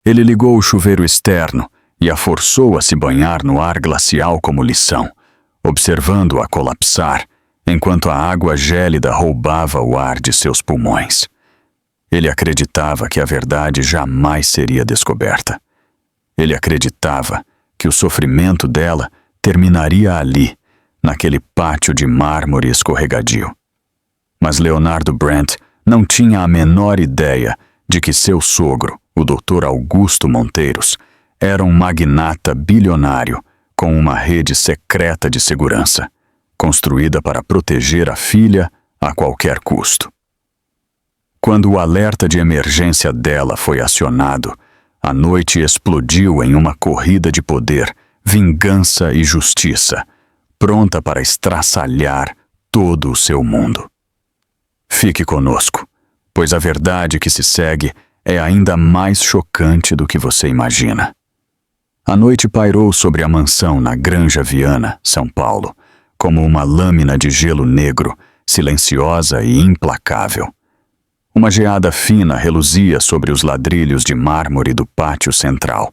Ele ligou o chuveiro externo e a forçou a se banhar no ar glacial como lição, observando-a colapsar, enquanto a água gélida roubava o ar de seus pulmões. Ele acreditava que a verdade jamais seria descoberta. Ele acreditava que o sofrimento dela terminaria ali, naquele pátio de mármore escorregadio. Mas Leonardo Brent não tinha a menor ideia de que seu sogro, o Dr. Augusto Monteiros, era um magnata bilionário com uma rede secreta de segurança, construída para proteger a filha a qualquer custo. Quando o alerta de emergência dela foi acionado, a noite explodiu em uma corrida de poder, vingança e justiça, pronta para estraçalhar todo o seu mundo. Fique conosco, pois a verdade que se segue é ainda mais chocante do que você imagina. A noite pairou sobre a mansão na Granja Viana, São Paulo, como uma lâmina de gelo negro, silenciosa e implacável. Uma geada fina reluzia sobre os ladrilhos de mármore do pátio central,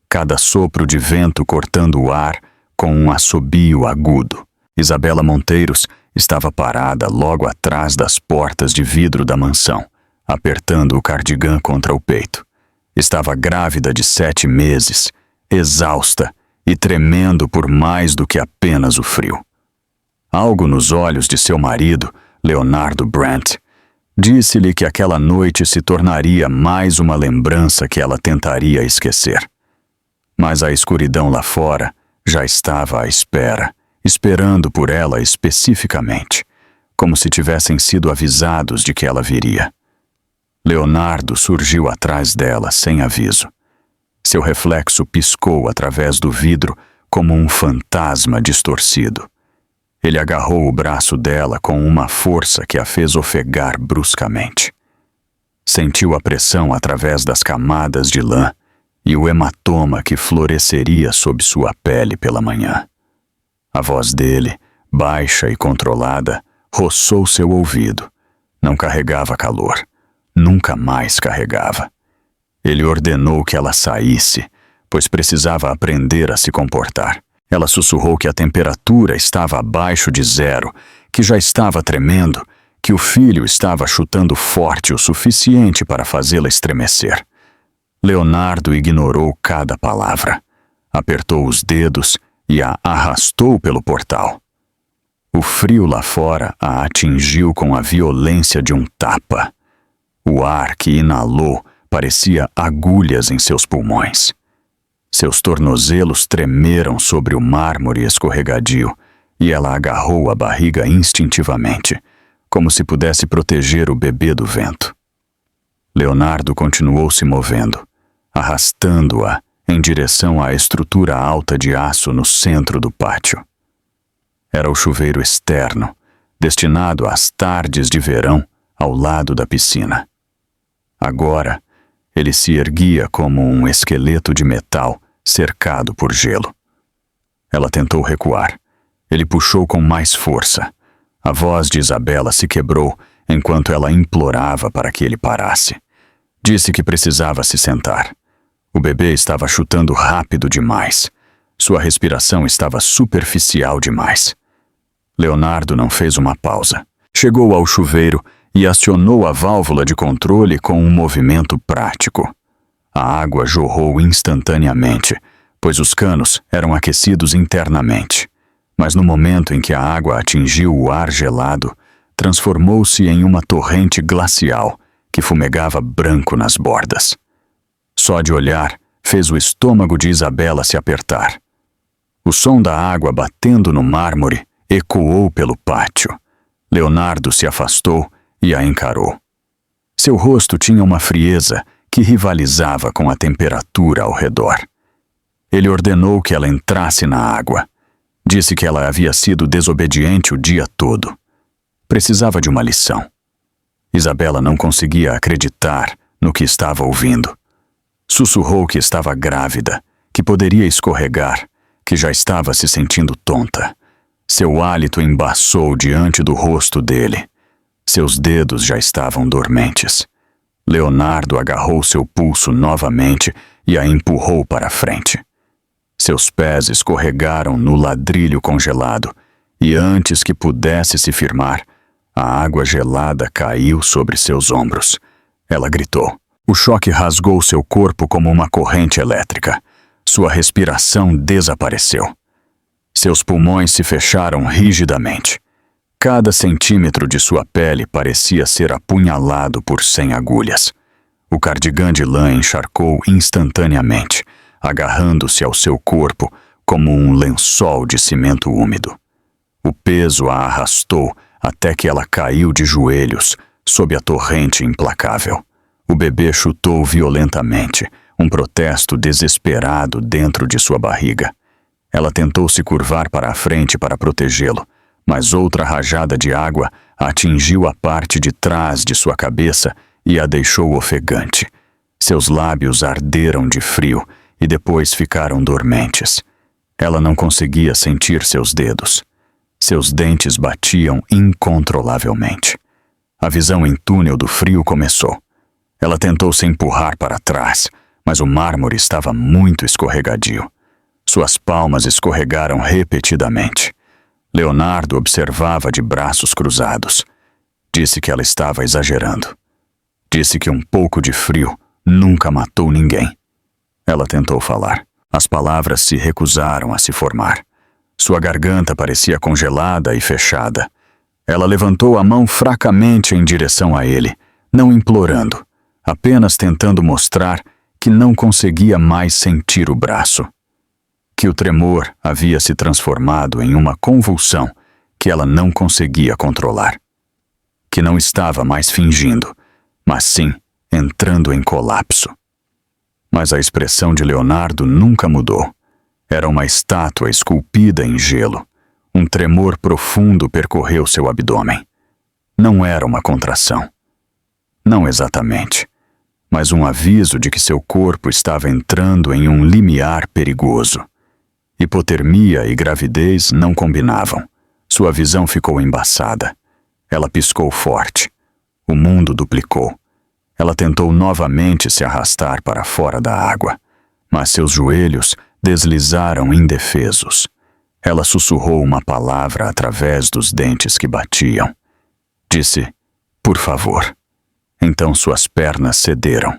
cada sopro de vento cortando o ar com um assobio agudo. Isabela Monteiros estava parada logo atrás das portas de vidro da mansão, apertando o cardigã contra o peito. Estava grávida de 7 meses, exausta e tremendo por mais do que apenas o frio. Algo nos olhos de seu marido, Leonardo Brent, disse-lhe que aquela noite se tornaria mais uma lembrança que ela tentaria esquecer. Mas a escuridão lá fora já estava à espera, esperando por ela especificamente, como se tivessem sido avisados de que ela viria. Leonardo surgiu atrás dela sem aviso. Seu reflexo piscou através do vidro como um fantasma distorcido. Ele agarrou o braço dela com uma força que a fez ofegar bruscamente. Sentiu a pressão através das camadas de lã e o hematoma que floresceria sob sua pele pela manhã. A voz dele, baixa e controlada, roçou seu ouvido. Não carregava calor. Nunca mais carregava. Ele ordenou que ela saísse, pois precisava aprender a se comportar. Ela sussurrou que a temperatura estava abaixo de 0, que já estava tremendo, que o filho estava chutando forte o suficiente para fazê-la estremecer. Leonardo ignorou cada palavra, apertou os dedos e a arrastou pelo portal. O frio lá fora a atingiu com a violência de um tapa. O ar que inalou parecia agulhas em seus pulmões. Seus tornozelos tremeram sobre o mármore escorregadio e ela agarrou a barriga instintivamente, como se pudesse proteger o bebê do vento. Leonardo continuou se movendo, arrastando-a em direção à estrutura alta de aço no centro do pátio. Era o chuveiro externo, destinado às tardes de verão ao lado da piscina. Agora, ele se erguia como um esqueleto de metal cercado por gelo. Ela tentou recuar. Ele puxou com mais força. A voz de Isabela se quebrou enquanto ela implorava para que ele parasse. Disse que precisava se sentar. O bebê estava chutando rápido demais. Sua respiração estava superficial demais. Leonardo não fez uma pausa. Chegou ao chuveiro e acionou a válvula de controle com um movimento prático. A água jorrou instantaneamente, pois os canos eram aquecidos internamente. Mas no momento em que a água atingiu o ar gelado, transformou-se em uma torrente glacial que fumegava branco nas bordas. Só de olhar, fez o estômago de Isabela se apertar. O som da água batendo no mármore ecoou pelo pátio. Leonardo se afastou e a encarou. Seu rosto tinha uma frieza que rivalizava com a temperatura ao redor. Ele ordenou que ela entrasse na água. Disse que ela havia sido desobediente o dia todo. Precisava de uma lição. Isabela não conseguia acreditar no que estava ouvindo. Sussurrou que estava grávida, que poderia escorregar, que já estava se sentindo tonta. Seu hálito embaçou diante do rosto dele. Seus dedos já estavam dormentes. Leonardo agarrou seu pulso novamente e a empurrou para frente. Seus pés escorregaram no ladrilho congelado e antes que pudesse se firmar, a água gelada caiu sobre seus ombros. Ela gritou. O choque rasgou seu corpo como uma corrente elétrica. Sua respiração desapareceu. Seus pulmões se fecharam rigidamente. Cada centímetro de sua pele parecia ser apunhalado por 100 agulhas. O cardigã de lã encharcou instantaneamente, agarrando-se ao seu corpo como um lençol de cimento úmido. O peso a arrastou até que ela caiu de joelhos sob a torrente implacável. O bebê chutou violentamente, um protesto desesperado dentro de sua barriga. Ela tentou se curvar para a frente para protegê-lo, mas outra rajada de água atingiu a parte de trás de sua cabeça e a deixou ofegante. Seus lábios arderam de frio e depois ficaram dormentes. Ela não conseguia sentir seus dedos. Seus dentes batiam incontrolavelmente. A visão em túnel do frio começou. Ela tentou se empurrar para trás, mas o mármore estava muito escorregadio. Suas palmas escorregaram repetidamente. Leonardo observava de braços cruzados. Disse que ela estava exagerando. Disse que um pouco de frio nunca matou ninguém. Ela tentou falar. As palavras se recusaram a se formar. Sua garganta parecia congelada e fechada. Ela levantou a mão fracamente em direção a ele, não implorando, apenas tentando mostrar que não conseguia mais sentir o braço. Que o tremor havia se transformado em uma convulsão que ela não conseguia controlar. Que não estava mais fingindo, mas sim entrando em colapso. Mas a expressão de Leonardo nunca mudou. Era uma estátua esculpida em gelo. Um tremor profundo percorreu seu abdômen. Não era uma contração. Não exatamente, mas um aviso de que seu corpo estava entrando em um limiar perigoso. Hipotermia e gravidez não combinavam. Sua visão ficou embaçada. Ela piscou forte. O mundo duplicou. Ela tentou novamente se arrastar para fora da água, mas seus joelhos deslizaram indefesos. Ela sussurrou uma palavra através dos dentes que batiam. Disse, por favor. Então suas pernas cederam.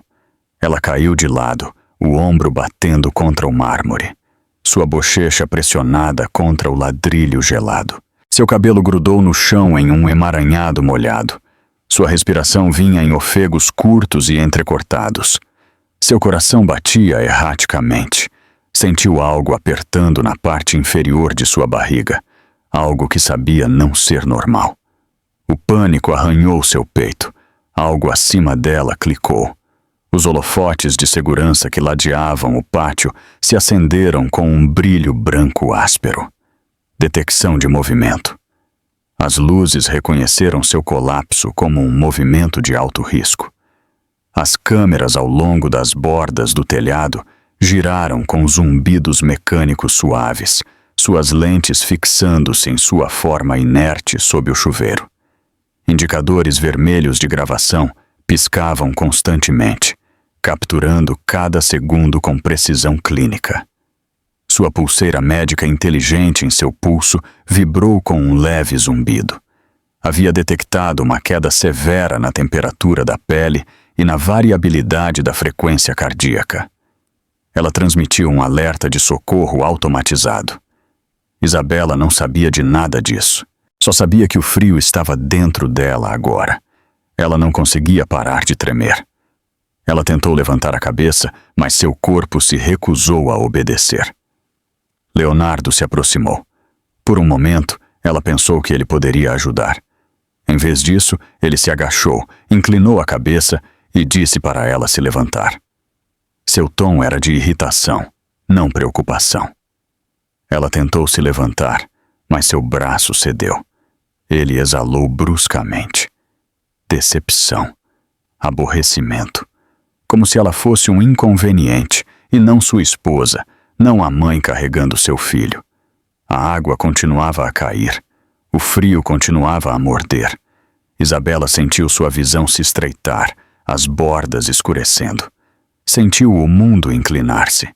Ela caiu de lado, o ombro batendo contra o mármore. Sua bochecha pressionada contra o ladrilho gelado. Seu cabelo grudou no chão em um emaranhado molhado. Sua respiração vinha em ofegos curtos e entrecortados. Seu coração batia erraticamente. Sentiu algo apertando na parte inferior de sua barriga, algo que sabia não ser normal. O pânico arranhou seu peito. Algo acima dela clicou. Os holofotes de segurança que ladeavam o pátio se acenderam com um brilho branco áspero. Detecção de movimento. As luzes reconheceram seu colapso como um movimento de alto risco. As câmeras ao longo das bordas do telhado giraram com zumbidos mecânicos suaves, suas lentes fixando-se em sua forma inerte sob o chuveiro. Indicadores vermelhos de gravação piscavam constantemente, capturando cada segundo com precisão clínica. Sua pulseira médica inteligente em seu pulso vibrou com um leve zumbido. Havia detectado uma queda severa na temperatura da pele e na variabilidade da frequência cardíaca. Ela transmitiu um alerta de socorro automatizado. Isabela não sabia de nada disso. Só sabia que o frio estava dentro dela agora. Ela não conseguia parar de tremer. Ela tentou levantar a cabeça, mas seu corpo se recusou a obedecer. Leonardo se aproximou. Por um momento, ela pensou que ele poderia ajudar. Em vez disso, ele se agachou, inclinou a cabeça e disse para ela se levantar. Seu tom era de irritação, não preocupação. Ela tentou se levantar, mas seu braço cedeu. Ele exalou bruscamente. Decepção. Aborrecimento. Como se ela fosse um inconveniente e não sua esposa, não a mãe carregando seu filho. A água continuava a cair. O frio continuava a morder. Isabela sentiu sua visão se estreitar, as bordas escurecendo. Sentiu o mundo inclinar-se.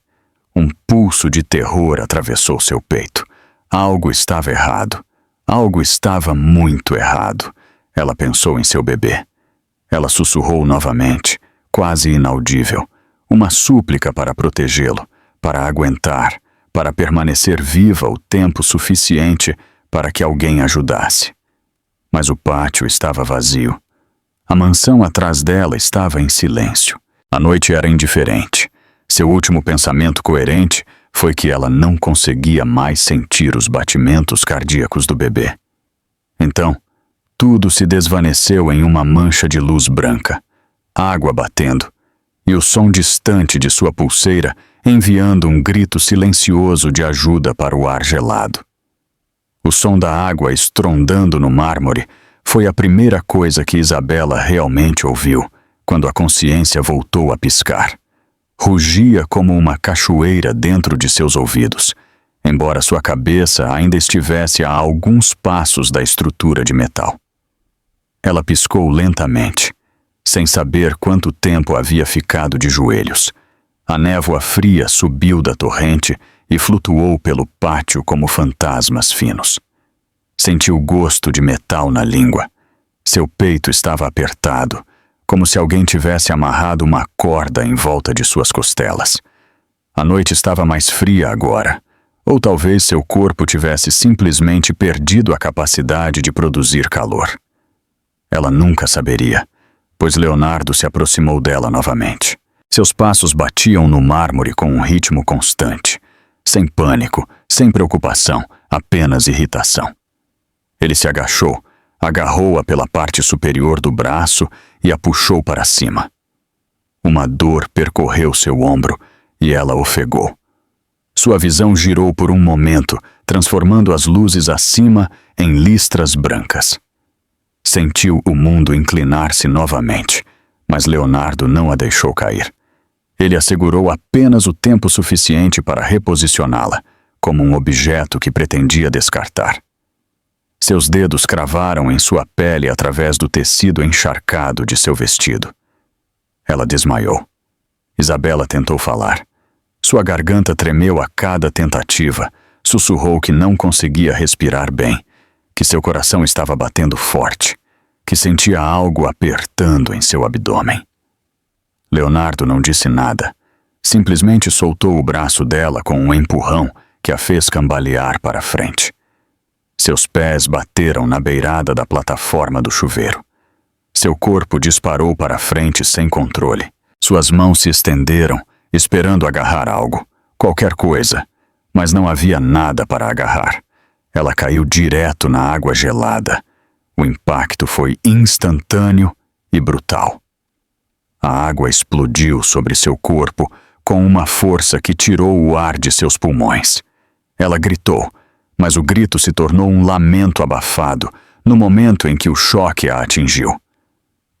Um pulso de terror atravessou seu peito. Algo estava errado. Algo estava muito errado. Ela pensou em seu bebê. Ela sussurrou novamente, quase inaudível, uma súplica para protegê-lo, para aguentar, para permanecer viva o tempo suficiente para que alguém ajudasse. Mas o pátio estava vazio. A mansão atrás dela estava em silêncio. A noite era indiferente. Seu último pensamento coerente foi que ela não conseguia mais sentir os batimentos cardíacos do bebê. Então, tudo se desvaneceu em uma mancha de luz branca, água batendo, e o som distante de sua pulseira enviando um grito silencioso de ajuda para o ar gelado. O som da água estrondando no mármore foi a primeira coisa que Isabela realmente ouviu quando a consciência voltou a piscar. Rugia como uma cachoeira dentro de seus ouvidos, embora sua cabeça ainda estivesse a alguns passos da estrutura de metal. Ela piscou lentamente, sem saber quanto tempo havia ficado de joelhos. A névoa fria subiu da torrente e flutuou pelo pátio como fantasmas finos. Sentiu gosto de metal na língua. Seu peito estava apertado, como se alguém tivesse amarrado uma corda em volta de suas costelas. A noite estava mais fria agora, ou talvez seu corpo tivesse simplesmente perdido a capacidade de produzir calor. Ela nunca saberia, pois Leonardo se aproximou dela novamente. Seus passos batiam no mármore com um ritmo constante, sem pânico, sem preocupação, apenas irritação. Ele se agachou, agarrou-a pela parte superior do braço e a puxou para cima. Uma dor percorreu seu ombro e ela ofegou. Sua visão girou por um momento, transformando as luzes acima em listras brancas. Sentiu o mundo inclinar-se novamente, mas Leonardo não a deixou cair. Ele a segurou apenas o tempo suficiente para reposicioná-la, como um objeto que pretendia descartar. Seus dedos cravaram em sua pele através do tecido encharcado de seu vestido. Ela desmaiou. Isabela tentou falar. Sua garganta tremeu a cada tentativa, sussurrou que não conseguia respirar bem, que seu coração estava batendo forte, que sentia algo apertando em seu abdômen. Leonardo não disse nada, simplesmente soltou o braço dela com um empurrão que a fez cambalear para frente. Seus pés bateram na beirada da plataforma do chuveiro. Seu corpo disparou para frente sem controle. Suas mãos se estenderam, esperando agarrar algo, qualquer coisa, mas não havia nada para agarrar. Ela caiu direto na água gelada. O impacto foi instantâneo e brutal. A água explodiu sobre seu corpo com uma força que tirou o ar de seus pulmões. Ela gritou, mas o grito se tornou um lamento abafado no momento em que o choque a atingiu.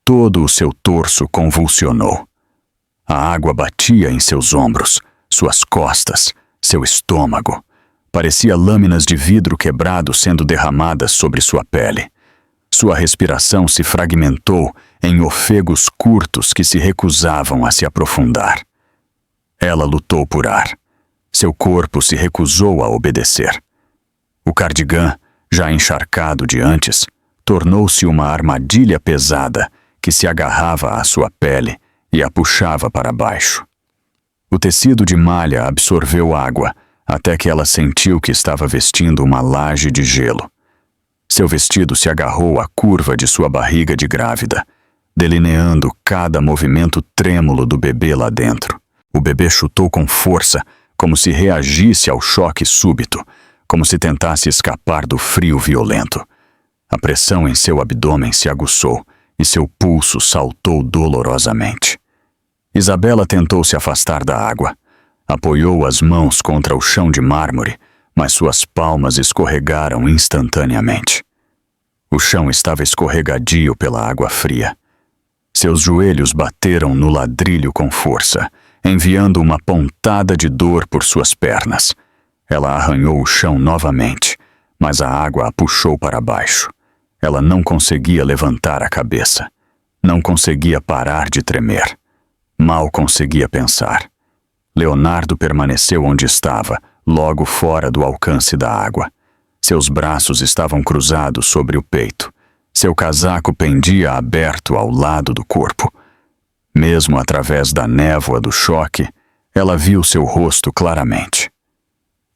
Todo o seu torso convulsionou. A água batia em seus ombros, suas costas, seu estômago. Parecia lâminas de vidro quebrado sendo derramadas sobre sua pele. Sua respiração se fragmentou em ofegos curtos que se recusavam a se aprofundar. Ela lutou por ar. Seu corpo se recusou a obedecer. O cardigã, já encharcado de antes, tornou-se uma armadilha pesada que se agarrava à sua pele e a puxava para baixo. O tecido de malha absorveu água até que ela sentiu que estava vestindo uma laje de gelo. Seu vestido se agarrou à curva de sua barriga de grávida, delineando cada movimento trêmulo do bebê lá dentro. O bebê chutou com força, como se reagisse ao choque súbito, como se tentasse escapar do frio violento. A pressão em seu abdômen se aguçou e seu pulso saltou dolorosamente. Isabela tentou se afastar da água. Apoiou as mãos contra o chão de mármore, mas suas palmas escorregaram instantaneamente. O chão estava escorregadio pela água fria. Seus joelhos bateram no ladrilho com força, enviando uma pontada de dor por suas pernas. Ela arranhou o chão novamente, mas a água a puxou para baixo. Ela não conseguia levantar a cabeça. Não conseguia parar de tremer. Mal conseguia pensar. Leonardo permaneceu onde estava, logo fora do alcance da água. Seus braços estavam cruzados sobre o peito. Seu casaco pendia aberto ao lado do corpo. Mesmo através da névoa do choque, ela viu seu rosto claramente.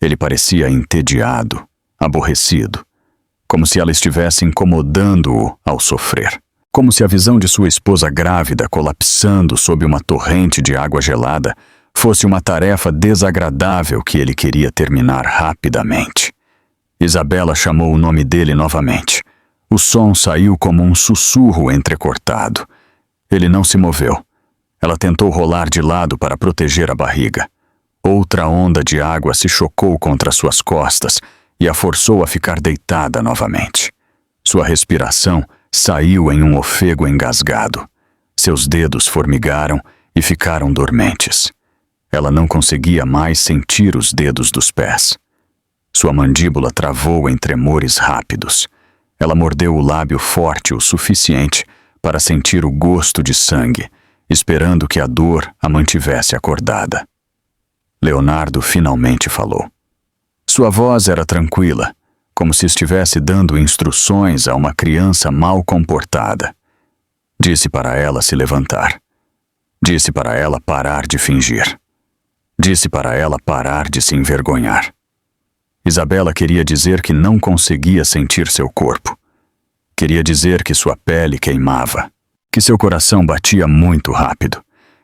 Ele parecia entediado, aborrecido, como se ela estivesse incomodando-o ao sofrer. Como se a visão de sua esposa grávida colapsando sob uma torrente de água gelada fosse uma tarefa desagradável que ele queria terminar rapidamente. Isabela chamou o nome dele novamente. O som saiu como um sussurro entrecortado. Ele não se moveu. Ela tentou rolar de lado para proteger a barriga. Outra onda de água se chocou contra suas costas e a forçou a ficar deitada novamente. Sua respiração saiu em um ofego engasgado. Seus dedos formigaram e ficaram dormentes. Ela não conseguia mais sentir os dedos dos pés. Sua mandíbula travou em tremores rápidos. Ela mordeu o lábio forte o suficiente para sentir o gosto de sangue, esperando que a dor a mantivesse acordada. Leonardo finalmente falou. Sua voz era tranquila, como se estivesse dando instruções a uma criança mal comportada. Disse para ela se levantar. Disse para ela parar de fingir. Disse para ela parar de se envergonhar. Isabela queria dizer que não conseguia sentir seu corpo. Queria dizer que sua pele queimava, que seu coração batia muito rápido,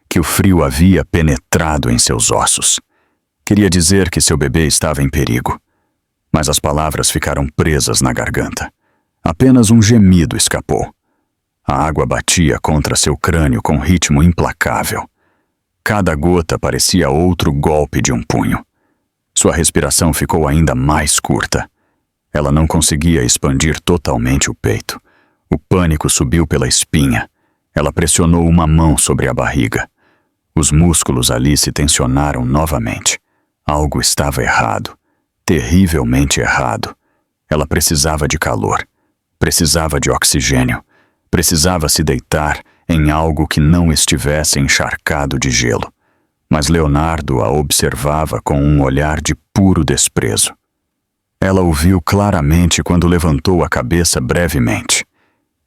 que o frio havia penetrado em seus ossos. Queria dizer que seu bebê estava em perigo. Mas as palavras ficaram presas na garganta. Apenas um gemido escapou. A água batia contra seu crânio com ritmo implacável. Cada gota parecia outro golpe de um punho. Sua respiração ficou ainda mais curta. Ela não conseguia expandir totalmente o peito. O pânico subiu pela espinha. Ela pressionou uma mão sobre a barriga. Os músculos ali se tensionaram novamente. Algo estava errado. Terrivelmente errado. Ela precisava de calor. Precisava de oxigênio. Precisava se deitar em algo que não estivesse encharcado de gelo. Mas Leonardo a observava com um olhar de puro desprezo. Ela o viu claramente quando levantou a cabeça brevemente.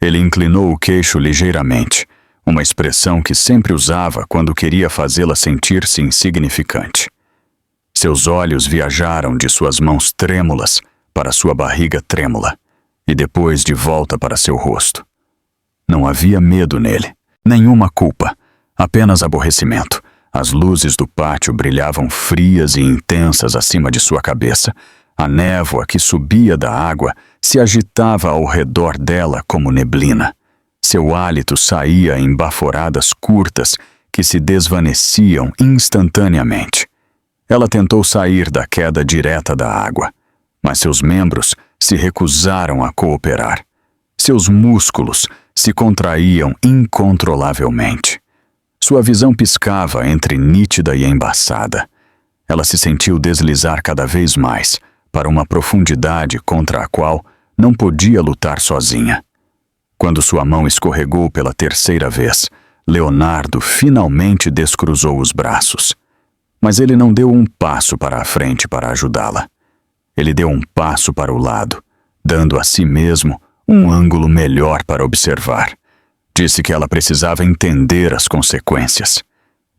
Ele inclinou o queixo ligeiramente, uma expressão que sempre usava quando queria fazê-la sentir-se insignificante. Seus olhos viajaram de suas mãos trêmulas para sua barriga trêmula e depois de volta para seu rosto. Não havia medo nele, nenhuma culpa, apenas aborrecimento. As luzes do pátio brilhavam frias e intensas acima de sua cabeça. A névoa que subia da água se agitava ao redor dela como neblina. Seu hálito saía em baforadas curtas que se desvaneciam instantaneamente. Ela tentou sair da queda direta da água, mas seus membros se recusaram a cooperar. Seus músculos se contraíam incontrolavelmente. Sua visão piscava entre nítida e embaçada. Ela se sentiu deslizar cada vez mais para uma profundidade contra a qual não podia lutar sozinha. Quando sua mão escorregou pela terceira vez, Leonardo finalmente descruzou os braços. Mas ele não deu um passo para a frente para ajudá-la. Ele deu um passo para o lado, dando a si mesmo um ângulo melhor para observar. Disse que ela precisava entender as consequências.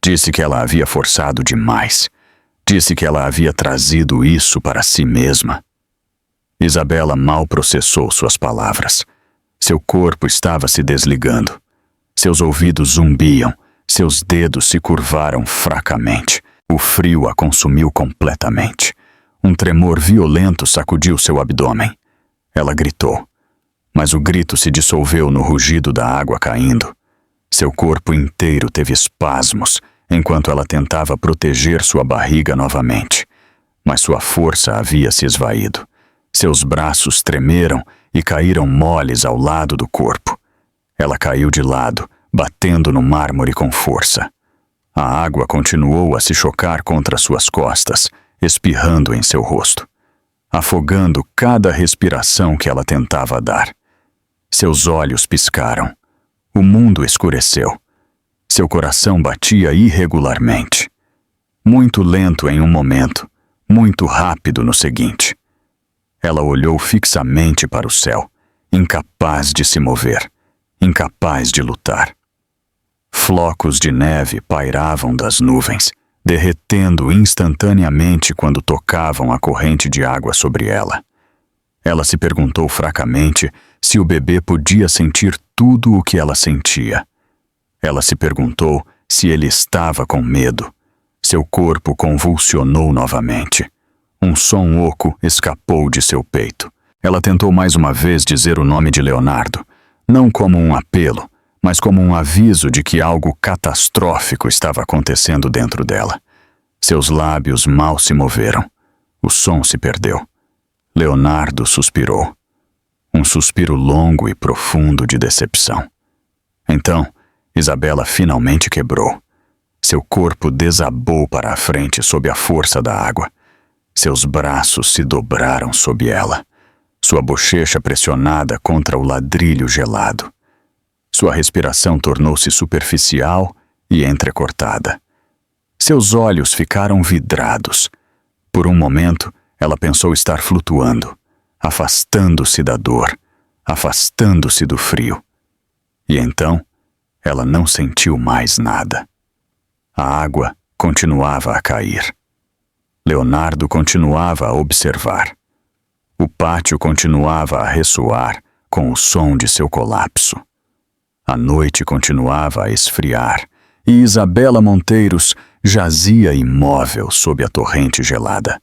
Disse que ela havia forçado demais. Disse que ela havia trazido isso para si mesma. Isabela mal processou suas palavras. Seu corpo estava se desligando. Seus ouvidos zumbiam, seus dedos se curvaram fracamente. O frio a consumiu completamente. Um tremor violento sacudiu seu abdômen. Ela gritou, mas o grito se dissolveu no rugido da água caindo. Seu corpo inteiro teve espasmos, enquanto ela tentava proteger sua barriga novamente. Mas sua força havia se esvaído. Seus braços tremeram e caíram moles ao lado do corpo. Ela caiu de lado, batendo no mármore com força. A água continuou a se chocar contra suas costas, espirrando em seu rosto, afogando cada respiração que ela tentava dar. Seus olhos piscaram. O mundo escureceu. Seu coração batia irregularmente. Muito lento em um momento, muito rápido no seguinte. Ela olhou fixamente para o céu, incapaz de se mover, incapaz de lutar. Flocos de neve pairavam das nuvens, derretendo instantaneamente quando tocavam a corrente de água sobre ela. Ela se perguntou fracamente se o bebê podia sentir tudo o que ela sentia. Ela se perguntou se ele estava com medo. Seu corpo convulsionou novamente. Um som oco escapou de seu peito. Ela tentou mais uma vez dizer o nome de Leonardo, não como um apelo, mas como um aviso de que algo catastrófico estava acontecendo dentro dela. Seus lábios mal se moveram. O som se perdeu. Leonardo suspirou. Um suspiro longo e profundo de decepção. Então, Isabela finalmente quebrou. Seu corpo desabou para a frente sob a força da água. Seus braços se dobraram sob ela. Sua bochecha pressionada contra o ladrilho gelado. Sua respiração tornou-se superficial e entrecortada. Seus olhos ficaram vidrados. Por um momento, ela pensou estar flutuando, afastando-se da dor, afastando-se do frio. E então, ela não sentiu mais nada. A água continuava a cair. Leonardo continuava a observar. O pátio continuava a ressoar com o som de seu colapso. A noite continuava a esfriar e Isabela Monteiros jazia imóvel sob a torrente gelada,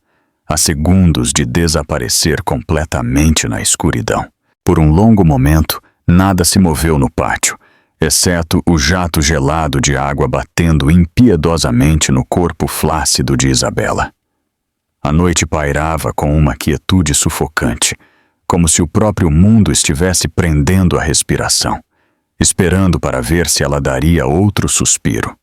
a segundos de desaparecer completamente na escuridão. Por um longo momento, nada se moveu no pátio, exceto o jato gelado de água batendo impiedosamente no corpo flácido de Isabela. A noite pairava com uma quietude sufocante, como se o próprio mundo estivesse prendendo a respiração, esperando para ver se ela daria outro suspiro.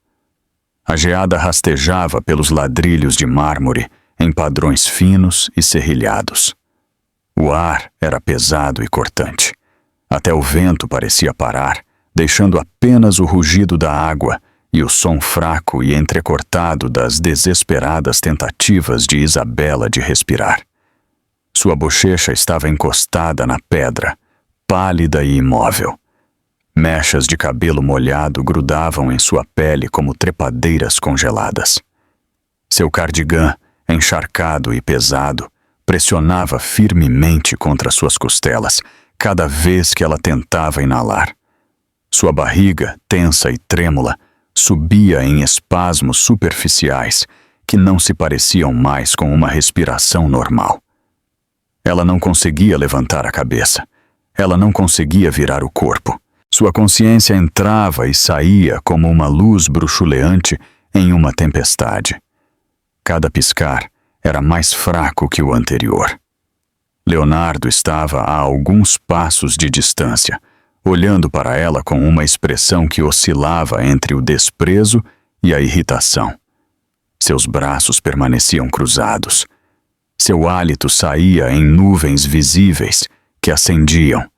A geada rastejava pelos ladrilhos de mármore em padrões finos e serrilhados. O ar era pesado e cortante. Até o vento parecia parar, deixando apenas o rugido da água e o som fraco e entrecortado das desesperadas tentativas de Isabela de respirar. Sua bochecha estava encostada na pedra, pálida e imóvel. Mechas de cabelo molhado grudavam em sua pele como trepadeiras congeladas. Seu cardigã, encharcado e pesado, pressionava firmemente contra suas costelas cada vez que ela tentava inalar. Sua barriga, tensa e trêmula, subia em espasmos superficiais que não se pareciam mais com uma respiração normal. Ela não conseguia levantar a cabeça. Ela não conseguia virar o corpo. Sua consciência entrava e saía como uma luz bruxuleante em uma tempestade. Cada piscar era mais fraco que o anterior. Leonardo estava a alguns passos de distância, olhando para ela com uma expressão que oscilava entre o desprezo e a irritação. Seus braços permaneciam cruzados. Seu hálito saía em nuvens visíveis que ascendiam,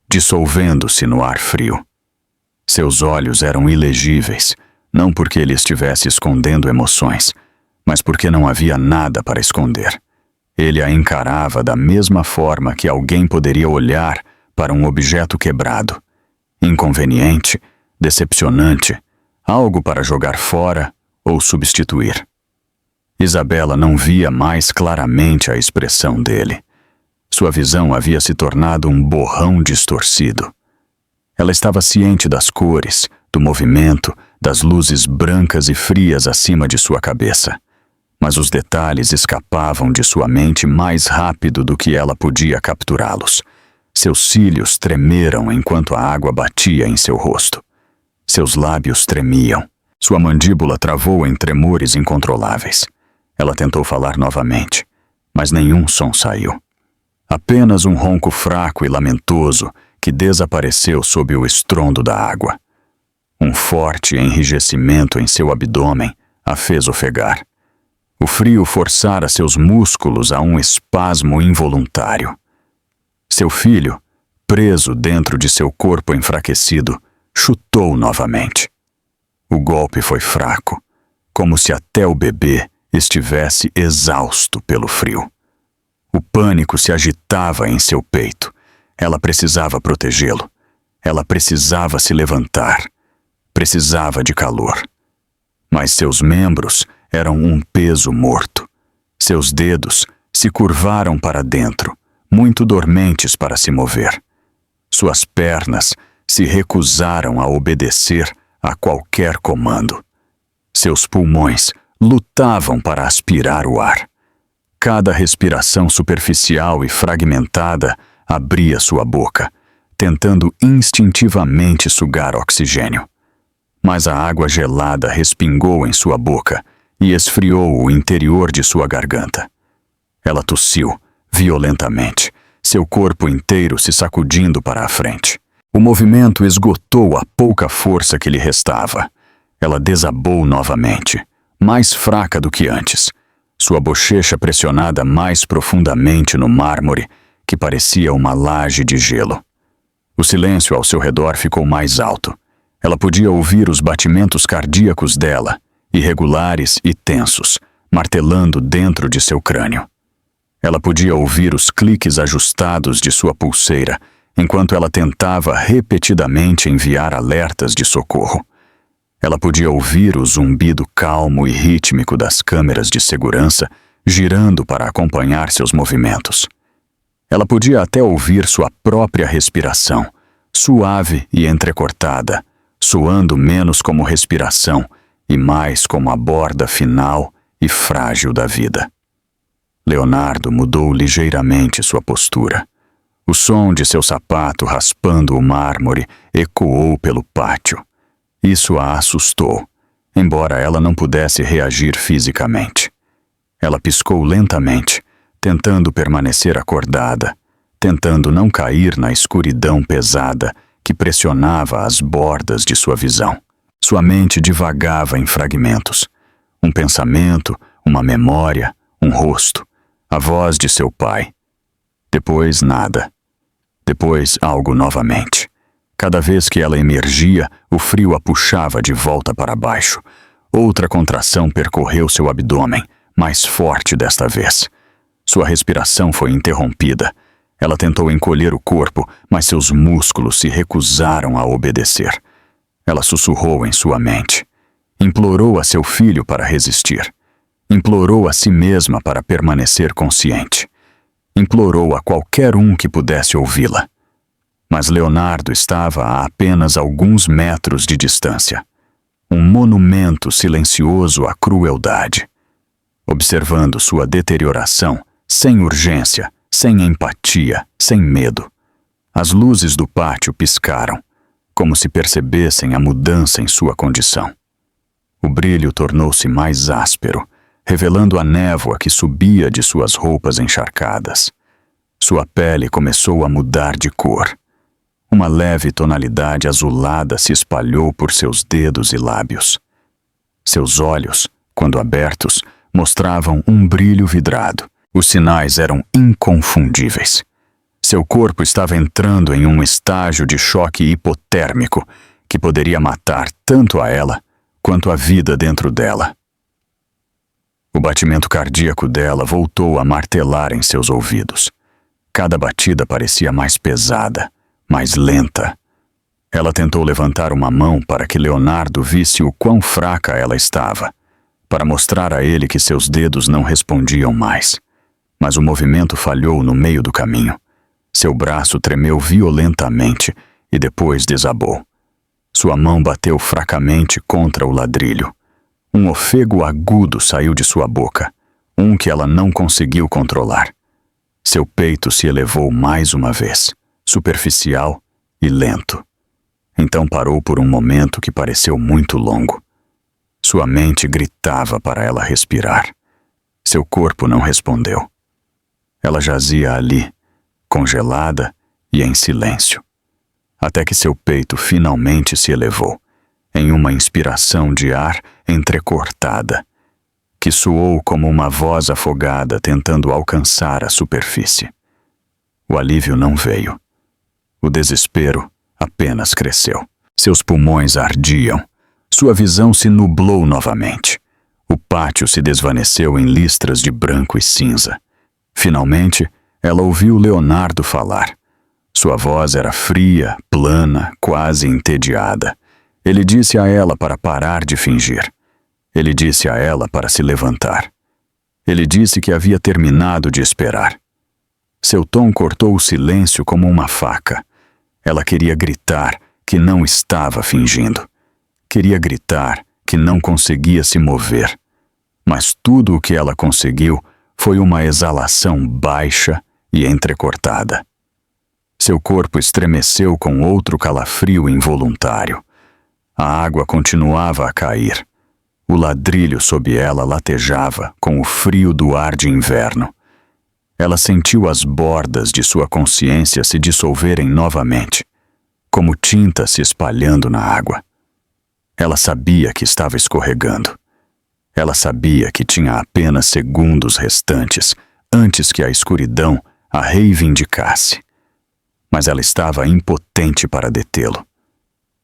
dissolvendo-se no ar frio. Seus olhos eram ilegíveis, não porque ele estivesse escondendo emoções, mas porque não havia nada para esconder. Ele a encarava da mesma forma que alguém poderia olhar para um objeto quebrado. Inconveniente, decepcionante, algo para jogar fora ou substituir. Isabela não via mais claramente a expressão dele. Sua visão havia se tornado um borrão distorcido. Ela estava ciente das cores, do movimento, das luzes brancas e frias acima de sua cabeça. Mas os detalhes escapavam de sua mente mais rápido do que ela podia capturá-los. Seus cílios tremeram enquanto a água batia em seu rosto. Seus lábios tremiam. Sua mandíbula travou em tremores incontroláveis. Ela tentou falar novamente, mas nenhum som saiu. Apenas um ronco fraco e lamentoso que desapareceu sob o estrondo da água. Um forte enrijecimento em seu abdômen a fez ofegar. O frio forçara seus músculos a um espasmo involuntário. Seu filho, preso dentro de seu corpo enfraquecido, chutou novamente. O golpe foi fraco, como se até o bebê estivesse exausto pelo frio. O pânico se agitava em seu peito. Ela precisava protegê-lo. Ela precisava se levantar. Precisava de calor. Mas seus membros eram um peso morto. Seus dedos se curvaram para dentro, muito dormentes para se mover. Suas pernas se recusaram a obedecer a qualquer comando. Seus pulmões lutavam para aspirar o ar. Cada respiração superficial e fragmentada abria sua boca, tentando instintivamente sugar oxigênio. Mas a água gelada respingou em sua boca e esfriou o interior de sua garganta. Ela tossiu violentamente, seu corpo inteiro se sacudindo para a frente. O movimento esgotou a pouca força que lhe restava. Ela desabou novamente, mais fraca do que antes, sua bochecha pressionada mais profundamente no mármore, que parecia uma laje de gelo. O silêncio ao seu redor ficou mais alto. Ela podia ouvir os batimentos cardíacos dela, irregulares e tensos, martelando dentro de seu crânio. Ela podia ouvir os cliques ajustados de sua pulseira, enquanto ela tentava repetidamente enviar alertas de socorro. Ela podia ouvir o zumbido calmo e rítmico das câmeras de segurança girando para acompanhar seus movimentos. Ela podia até ouvir sua própria respiração, suave e entrecortada, soando menos como respiração e mais como a borda final e frágil da vida. Leonardo mudou ligeiramente sua postura. O som de seu sapato raspando o mármore ecoou pelo pátio. Isso a assustou, embora ela não pudesse reagir fisicamente. Ela piscou lentamente, tentando permanecer acordada, tentando não cair na escuridão pesada que pressionava as bordas de sua visão. Sua mente divagava em fragmentos. Um pensamento, uma memória, um rosto, a voz de seu pai. Depois nada. Depois algo novamente. Cada vez que ela emergia, o frio a puxava de volta para baixo. Outra contração percorreu seu abdômen, mais forte desta vez. Sua respiração foi interrompida. Ela tentou encolher o corpo, mas seus músculos se recusaram a obedecer. Ela sussurrou em sua mente. Implorou a seu filho para resistir. Implorou a si mesma para permanecer consciente. Implorou a qualquer um que pudesse ouvi-la. Mas Leonardo estava a apenas alguns metros de distância. Um monumento silencioso à crueldade. Observando sua deterioração, sem urgência, sem empatia, sem medo. As luzes do pátio piscaram, como se percebessem a mudança em sua condição. O brilho tornou-se mais áspero, revelando a névoa que subia de suas roupas encharcadas. Sua pele começou a mudar de cor. Uma leve tonalidade azulada se espalhou por seus dedos e lábios. Seus olhos, quando abertos, mostravam um brilho vidrado. Os sinais eram inconfundíveis. Seu corpo estava entrando em um estágio de choque hipotérmico que poderia matar tanto a ela quanto a vida dentro dela. O batimento cardíaco dela voltou a martelar em seus ouvidos. Cada batida parecia mais pesada, mais lenta. Ela tentou levantar uma mão para que Leonardo visse o quão fraca ela estava, para mostrar a ele que seus dedos não respondiam mais. Mas o movimento falhou no meio do caminho. Seu braço tremeu violentamente e depois desabou. Sua mão bateu fracamente contra o ladrilho. Um ofego agudo saiu de sua boca, um que ela não conseguiu controlar. Seu peito se elevou mais uma vez, superficial e lento. Então parou por um momento que pareceu muito longo. Sua mente gritava para ela respirar. Seu corpo não respondeu. Ela jazia ali, congelada e em silêncio, até que seu peito finalmente se elevou, em uma inspiração de ar entrecortada, que soou como uma voz afogada tentando alcançar a superfície. O alívio não veio. O desespero apenas cresceu. Seus pulmões ardiam. Sua visão se nublou novamente. O pátio se desvaneceu em listras de branco e cinza. Finalmente, ela ouviu Leonardo falar. Sua voz era fria, plana, quase entediada. Ele disse a ela para parar de fingir. Ele disse a ela para se levantar. Ele disse que havia terminado de esperar. Seu tom cortou o silêncio como uma faca. Ela queria gritar que não estava fingindo. Queria gritar que não conseguia se mover. Mas tudo o que ela conseguiu foi uma exalação baixa e entrecortada. Seu corpo estremeceu com outro calafrio involuntário. A água continuava a cair. O ladrilho sob ela latejava com o frio do ar de inverno. Ela sentiu as bordas de sua consciência se dissolverem novamente, como tinta se espalhando na água. Ela sabia que estava escorregando. Ela sabia que tinha apenas segundos restantes antes que a escuridão a reivindicasse. Mas ela estava impotente para detê-lo.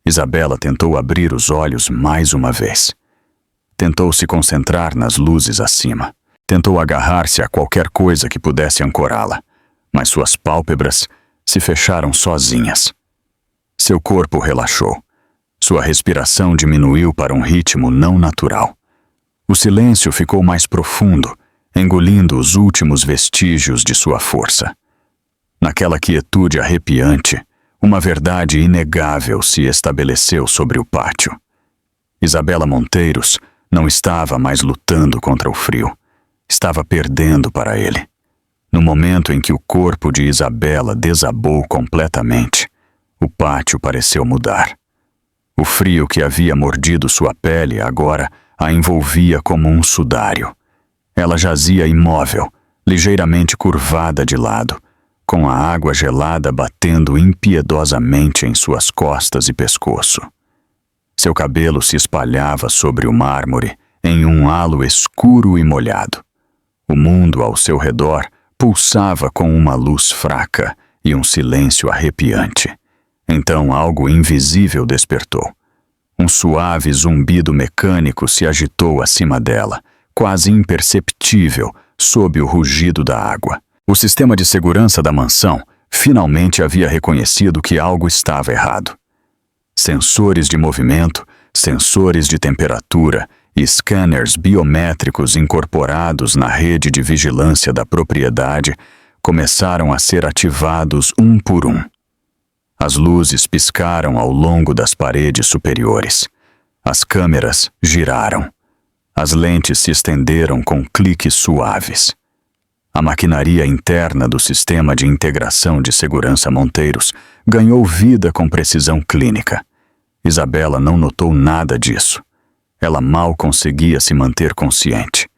Isabela tentou abrir os olhos mais uma vez. Tentou se concentrar nas luzes acima. Tentou agarrar-se a qualquer coisa que pudesse ancorá-la, mas suas pálpebras se fecharam sozinhas. Seu corpo relaxou. Sua respiração diminuiu para um ritmo não natural. O silêncio ficou mais profundo, engolindo os últimos vestígios de sua força. Naquela quietude arrepiante, uma verdade inegável se estabeleceu sobre o pátio. Isabela Monteiros não estava mais lutando contra o frio. Estava perdendo para ele. No momento em que o corpo de Isabela desabou completamente, o pátio pareceu mudar. O frio que havia mordido sua pele agora a envolvia como um sudário. Ela jazia imóvel, ligeiramente curvada de lado, com a água gelada batendo impiedosamente em suas costas e pescoço. Seu cabelo se espalhava sobre o mármore em um halo escuro e molhado. O mundo ao seu redor pulsava com uma luz fraca e um silêncio arrepiante. Então algo invisível despertou. Um suave zumbido mecânico se agitou acima dela, quase imperceptível, sob o rugido da água. O sistema de segurança da mansão finalmente havia reconhecido que algo estava errado. Sensores de movimento, sensores de temperatura e scanners biométricos incorporados na rede de vigilância da propriedade começaram a ser ativados um por um. As luzes piscaram ao longo das paredes superiores. As câmeras giraram. As lentes se estenderam com cliques suaves. A maquinaria interna do sistema de integração de segurança Monteiros ganhou vida com precisão clínica. Isabela não notou nada disso. Ela mal conseguia se manter consciente.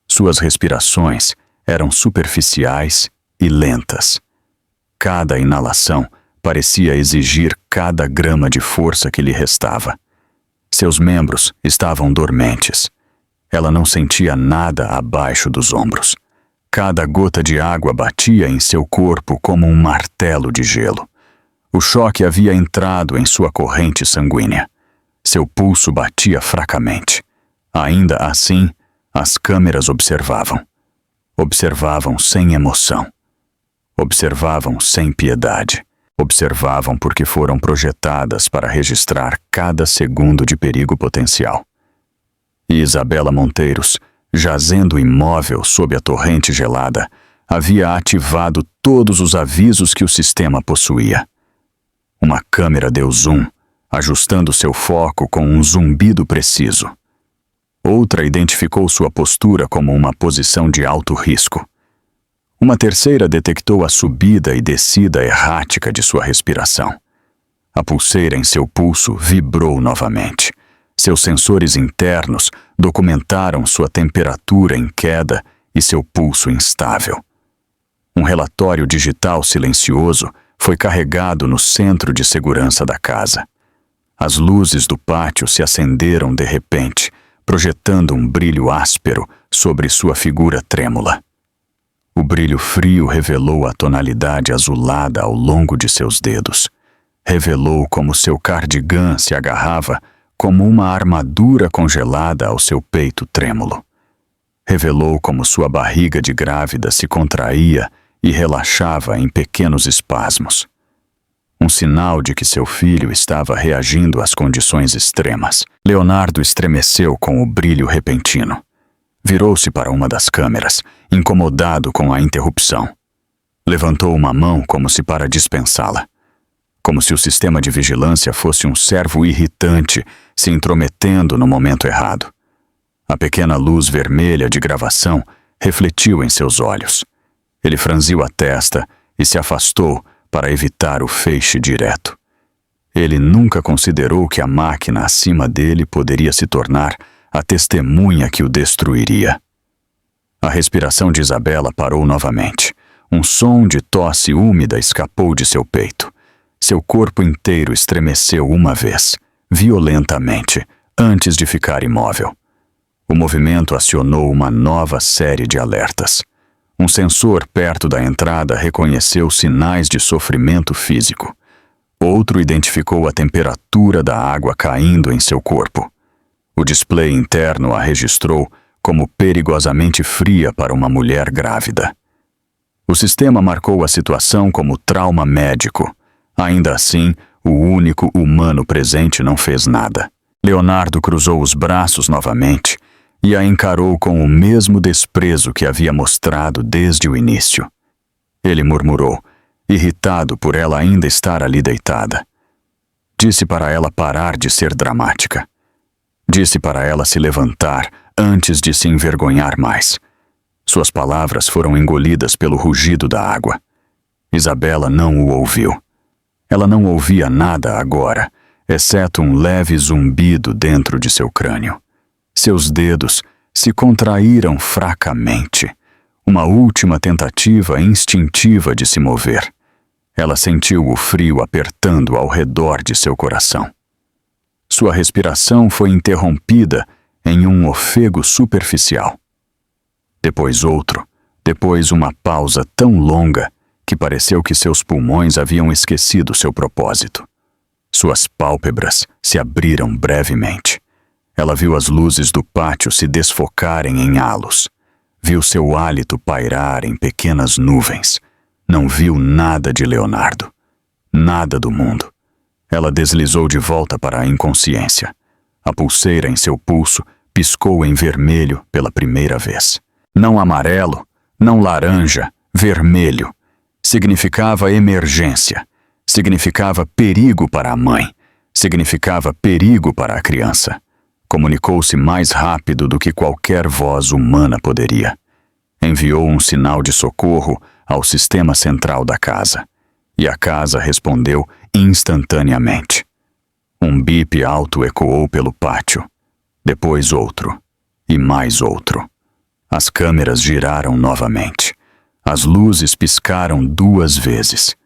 Suas respirações eram superficiais e lentas. Cada inalação parecia exigir cada grama de força que lhe restava. Seus membros estavam dormentes. Ela não sentia nada abaixo dos ombros. Cada gota de água batia em seu corpo como um martelo de gelo. O choque havia entrado em sua corrente sanguínea. Seu pulso batia fracamente. Ainda assim, as câmeras observavam. Observavam sem emoção. Observavam sem piedade. Observavam porque foram projetadas para registrar cada segundo de perigo potencial. E Isabela Monteiros, jazendo imóvel sob a torrente gelada, havia ativado todos os avisos que o sistema possuía. Uma câmera deu zoom, ajustando seu foco com um zumbido preciso. Outra identificou sua postura como uma posição de alto risco. Uma terceira detectou a subida e descida errática de sua respiração. A pulseira em seu pulso vibrou novamente. Seus sensores internos documentaram sua temperatura em queda e seu pulso instável. Um relatório digital silencioso foi carregado no centro de segurança da casa. As luzes do pátio se acenderam de repente, projetando um brilho áspero sobre sua figura trêmula. O brilho frio revelou a tonalidade azulada ao longo de seus dedos. revelou como seu cardigã se agarrava como uma armadura congelada ao seu peito trêmulo. Revelou como sua barriga de grávida se contraía e relaxava em pequenos espasmos. Um sinal de que seu filho estava reagindo às condições extremas. Leonardo estremeceu com o brilho repentino. Virou-se para uma das câmeras, incomodado com a interrupção. Levantou uma mão como se para dispensá-la. Como se o sistema de vigilância fosse um servo irritante se intrometendo no momento errado. A pequena luz vermelha de gravação refletiu em seus olhos. Ele franziu a testa e se afastou para evitar o feixe direto. Ele nunca considerou que a máquina acima dele poderia se tornar a testemunha que o destruiria. A respiração de Isabela parou novamente. Um som de tosse úmida escapou de seu peito. Seu corpo inteiro estremeceu uma vez, violentamente, antes de ficar imóvel. O movimento acionou uma nova série de alertas. Um sensor perto da entrada reconheceu sinais de sofrimento físico. Outro identificou a temperatura da água caindo em seu corpo. O display interno a registrou como perigosamente fria para uma mulher grávida. O sistema marcou a situação como trauma médico. Ainda assim, o único humano presente não fez nada. Leonardo cruzou os braços novamente e a encarou com o mesmo desprezo que havia mostrado desde o início. Ele murmurou, irritado por ela ainda estar ali deitada. Disse para ela parar de ser dramática. Disse para ela se levantar antes de se envergonhar mais. Suas palavras foram engolidas pelo rugido da água. Isabela não o ouviu. Ela não ouvia nada agora, exceto um leve zumbido dentro de seu crânio. Seus dedos se contraíram fracamente, uma última tentativa instintiva de se mover. Ela sentiu o frio apertando ao redor de seu coração. Sua respiração foi interrompida em um ofego superficial. Depois outro, depois uma pausa tão longa que pareceu que seus pulmões haviam esquecido seu propósito. Suas pálpebras se abriram brevemente. Ela viu as luzes do pátio se desfocarem em halos. Viu seu hálito pairar em pequenas nuvens. Não viu nada de Leonardo. Nada do mundo. Ela deslizou de volta para a inconsciência. A pulseira em seu pulso piscou em vermelho pela primeira vez. Não amarelo, não laranja, vermelho. Significava emergência. Significava perigo para a mãe. Significava perigo para a criança. Comunicou-se mais rápido do que qualquer voz humana poderia. Enviou um sinal de socorro ao sistema central da casa. E a casa respondeu instantaneamente. Um bip alto ecoou pelo pátio. Depois outro. E mais outro. As câmeras giraram novamente. As luzes piscaram 2 vezes.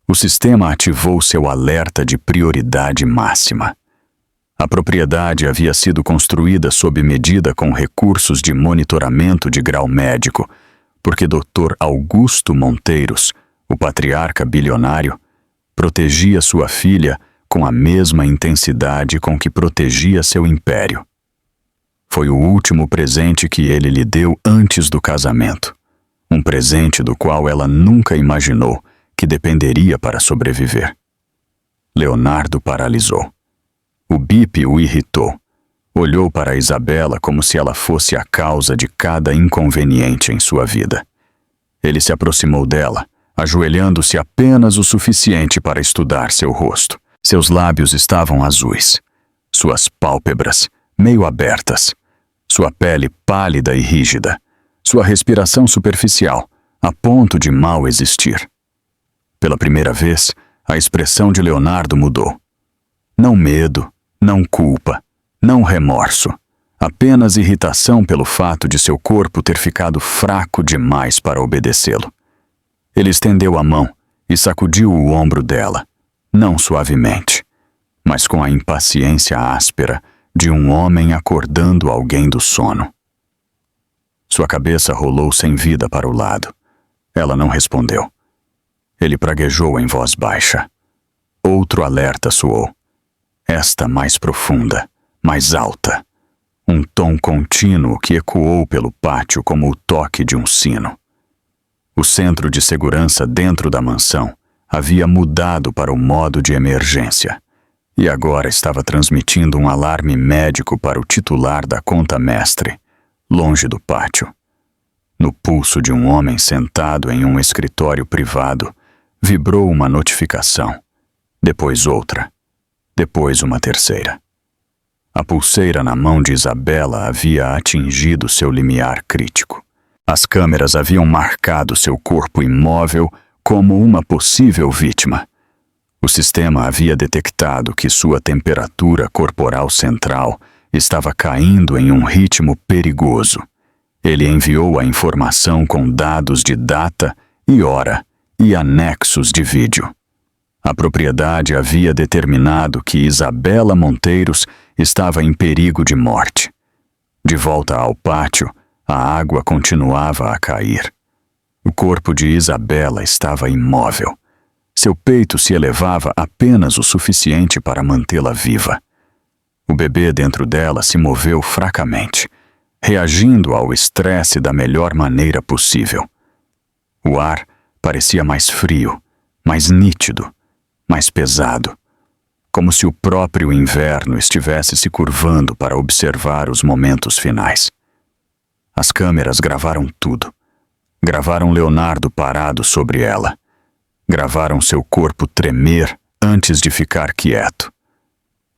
O sistema ativou seu alerta de prioridade máxima. A propriedade havia sido construída sob medida com recursos de monitoramento de grau médico, porque Dr. Augusto Monteiros, o patriarca bilionário, protegia sua filha com a mesma intensidade com que protegia seu império. Foi o último presente que ele lhe deu antes do casamento, um presente do qual ela nunca imaginou que dependeria para sobreviver. Leonardo paralisou. O bip o irritou. Olhou para Isabela como se ela fosse a causa de cada inconveniente em sua vida. Ele se aproximou dela, ajoelhando-se apenas o suficiente para estudar seu rosto. Seus lábios estavam azuis. Suas pálpebras, meio abertas. Sua pele pálida e rígida. Sua respiração superficial, a ponto de mal existir. Pela primeira vez, a expressão de Leonardo mudou. Não medo, não culpa, não remorso. Apenas irritação pelo fato de seu corpo ter ficado fraco demais para obedecê-lo. Ele estendeu a mão e sacudiu o ombro dela, não suavemente, mas com a impaciência áspera de um homem acordando alguém do sono. Sua cabeça rolou sem vida para o lado. Ela não respondeu. Ele praguejou em voz baixa. Outro alerta soou. Esta mais profunda, mais alta. Um tom contínuo que ecoou pelo pátio como o toque de um sino. O centro de segurança dentro da mansão havia mudado para o modo de emergência e agora estava transmitindo um alarme médico para o titular da conta mestre, longe do pátio. No pulso de um homem sentado em um escritório privado, vibrou uma notificação, depois outra, depois uma terceira. A pulseira na mão de Isabela havia atingido seu limiar crítico. As câmeras haviam marcado seu corpo imóvel como uma possível vítima. O sistema havia detectado que sua temperatura corporal central estava caindo em um ritmo perigoso. Ele enviou a informação com dados de data e hora e anexos de vídeo. A propriedade havia determinado que Isabela Monteiros estava em perigo de morte. De volta ao pátio, a água continuava a cair. O corpo de Isabela estava imóvel. Seu peito se elevava apenas o suficiente para mantê-la viva. O bebê dentro dela se moveu fracamente, reagindo ao estresse da melhor maneira possível. O ar parecia mais frio, mais nítido, mais pesado, como se o próprio inverno estivesse se curvando para observar os momentos finais. As câmeras gravaram tudo. Gravaram Leonardo parado sobre ela. Gravaram seu corpo tremer antes de ficar quieto.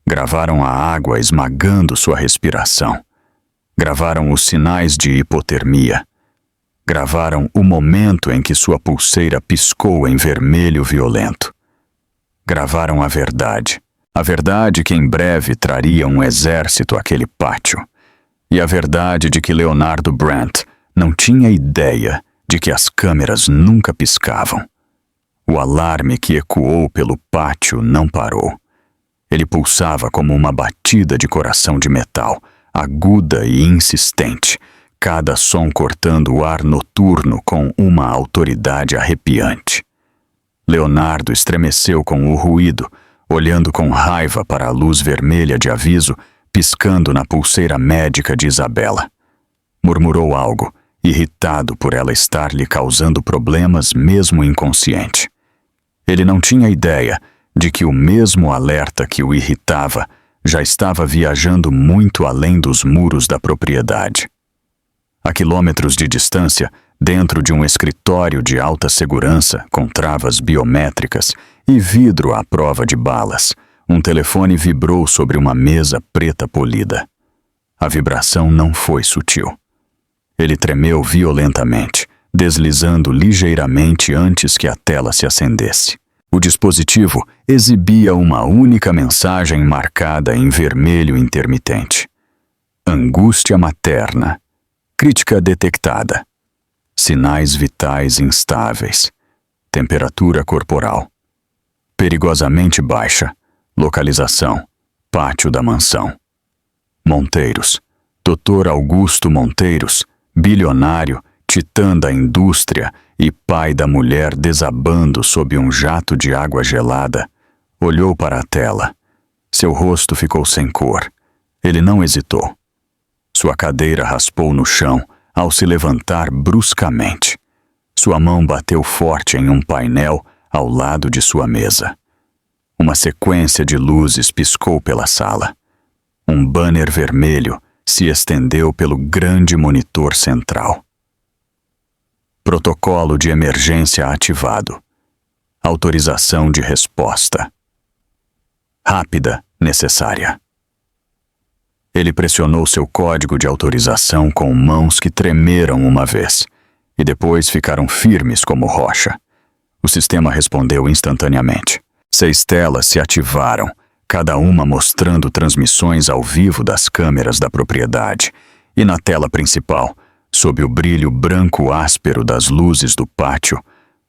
Gravaram a água esmagando sua respiração. Gravaram os sinais de hipotermia. Gravaram o momento em que sua pulseira piscou em vermelho violento. Gravaram a verdade que em breve traria um exército àquele pátio, e a verdade de que Leonardo Brandt não tinha ideia de que as câmeras nunca piscavam. O alarme que ecoou pelo pátio não parou. Ele pulsava como uma batida de coração de metal, aguda e insistente, cada som cortando o ar noturno com uma autoridade arrepiante. Leonardo estremeceu com o ruído, olhando com raiva para a luz vermelha de aviso piscando na pulseira médica de Isabela. Murmurou algo, irritado por ela estar lhe causando problemas mesmo inconsciente. Ele não tinha ideia de que o mesmo alerta que o irritava já estava viajando muito além dos muros da propriedade. A quilômetros de distância, dentro de um escritório de alta segurança com travas biométricas e vidro à prova de balas, um telefone vibrou sobre uma mesa preta polida. A vibração não foi sutil. Ele tremeu violentamente, deslizando ligeiramente antes que a tela se acendesse. O dispositivo exibia uma única mensagem marcada em vermelho intermitente. Angústia materna. Crítica detectada. Sinais vitais instáveis. Temperatura corporal. Perigosamente baixa. Localização. Pátio da mansão. Monteiros. Dr. Augusto Monteiros, bilionário, titã da indústria e pai da mulher desabando sob um jato de água gelada, olhou para a tela. Seu rosto ficou sem cor. Ele não hesitou. Sua cadeira raspou no chão ao se levantar bruscamente. Sua mão bateu forte em um painel ao lado de sua mesa. Uma sequência de luzes piscou pela sala. Um banner vermelho se estendeu pelo grande monitor central. Protocolo de emergência ativado. Autorização de resposta. Rápida, necessária. Ele pressionou seu código de autorização com mãos que tremeram uma vez, e depois ficaram firmes como rocha. O sistema respondeu instantaneamente. 6 telas se ativaram, cada uma mostrando transmissões ao vivo das câmeras da propriedade, e na tela principal, sob o brilho branco áspero das luzes do pátio,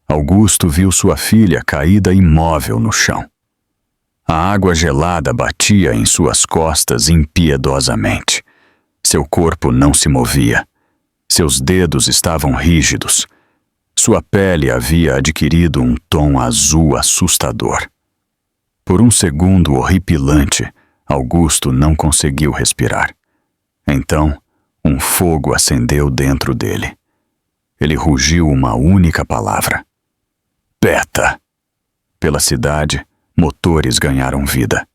Augusto viu sua filha caída imóvel no chão. A água gelada batia em suas costas impiedosamente. Seu corpo não se movia. Seus dedos estavam rígidos. Sua pele havia adquirido um tom azul assustador. Por um segundo horripilante, Augusto não conseguiu respirar. Então, um fogo acendeu dentro dele. Ele rugiu uma única palavra: Beta! Pela cidade, motores ganharam vida.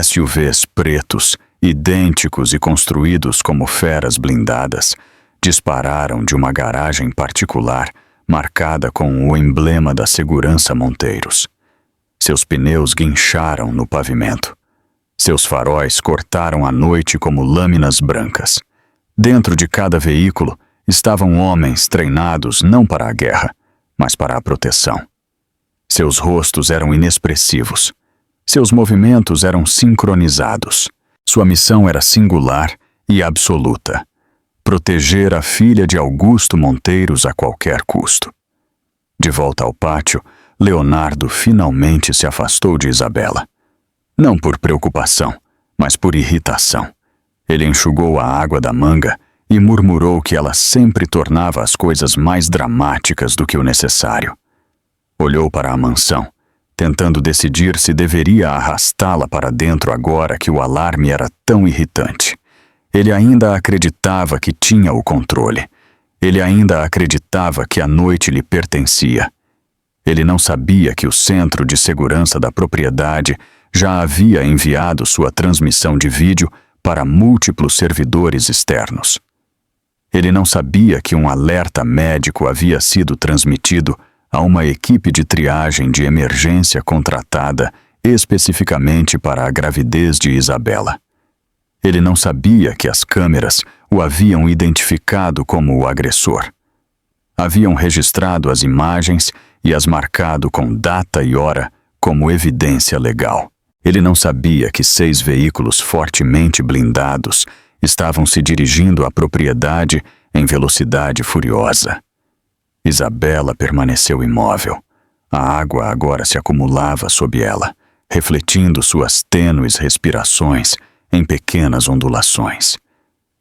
SUVs pretos, idênticos e construídos como feras blindadas, dispararam de uma garagem particular marcada com o emblema da segurança Monteiros. Seus pneus guincharam no pavimento. Seus faróis cortaram a noite como lâminas brancas. Dentro de cada veículo estavam homens treinados não para a guerra, mas para a proteção. Seus rostos eram inexpressivos. Seus movimentos eram sincronizados. Sua missão era singular e absoluta: proteger a filha de Augusto Monteiros a qualquer custo. De volta ao pátio, Leonardo finalmente se afastou de Isabela. Não por preocupação, mas por irritação. Ele enxugou a água da manga e murmurou que ela sempre tornava as coisas mais dramáticas do que o necessário. Olhou para a mansão, tentando decidir se deveria arrastá-la para dentro agora que o alarme era tão irritante. Ele ainda acreditava que tinha o controle. Ele ainda acreditava que a noite lhe pertencia. Ele não sabia que o centro de segurança da propriedade já havia enviado sua transmissão de vídeo para múltiplos servidores externos. Ele não sabia que um alerta médico havia sido transmitido a uma equipe de triagem de emergência contratada especificamente para a gravidez de Isabela. Ele não sabia que as câmeras o haviam identificado como o agressor. Haviam registrado as imagens e as marcado com data e hora como evidência legal. Ele não sabia que 6 veículos fortemente blindados estavam se dirigindo à propriedade em velocidade furiosa. Isabela permaneceu imóvel. A água agora se acumulava sob ela, refletindo suas tênues respirações em pequenas ondulações.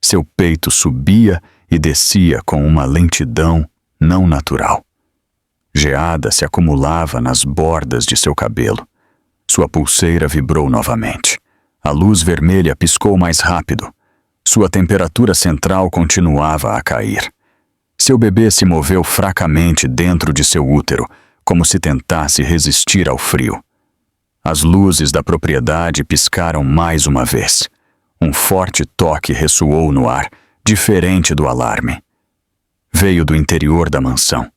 Seu peito subia e descia com uma lentidão não natural. Geada se acumulava nas bordas de seu cabelo. Sua pulseira vibrou novamente. A luz vermelha piscou mais rápido. Sua temperatura central continuava a cair. Seu bebê se moveu fracamente dentro de seu útero, como se tentasse resistir ao frio. As luzes da propriedade piscaram mais uma vez. Um forte toque ressoou no ar, diferente do alarme. Veio do interior da mansão.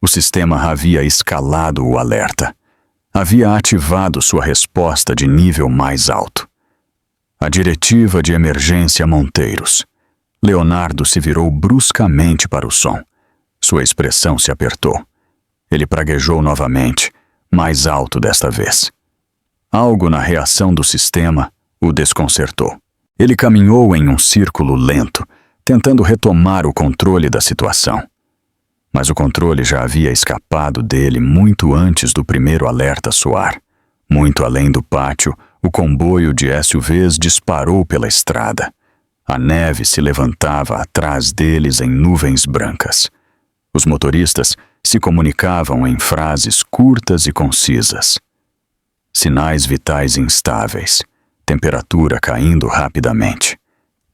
O sistema havia escalado o alerta. Havia ativado sua resposta de nível mais alto. A diretiva de emergência Monteiros. Leonardo se virou bruscamente para o som. Sua expressão se apertou. Ele praguejou novamente, mais alto desta vez. Algo na reação do sistema o desconcertou. Ele caminhou em um círculo lento, tentando retomar o controle da situação. Mas o controle já havia escapado dele muito antes do primeiro alerta soar. Muito além do pátio, o comboio de SUVs disparou pela estrada. A neve se levantava atrás deles em nuvens brancas. Os motoristas se comunicavam em frases curtas e concisas. Sinais vitais instáveis. Temperatura caindo rapidamente.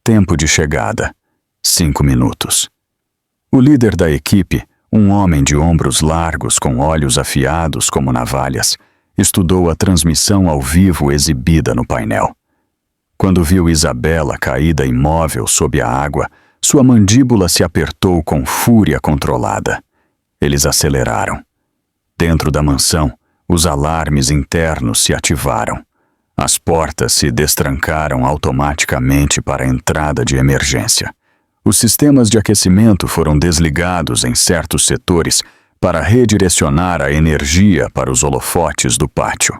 Tempo de chegada: 5 minutos. O líder da equipe, um homem de ombros largos com olhos afiados como navalhas, estudou a transmissão ao vivo exibida no painel. Quando viu Isabela caída imóvel sob a água, sua mandíbula se apertou com fúria controlada. Eles aceleraram. Dentro da mansão, os alarmes internos se ativaram. As portas se destrancaram automaticamente para a entrada de emergência. Os sistemas de aquecimento foram desligados em certos setores para redirecionar a energia para os holofotes do pátio.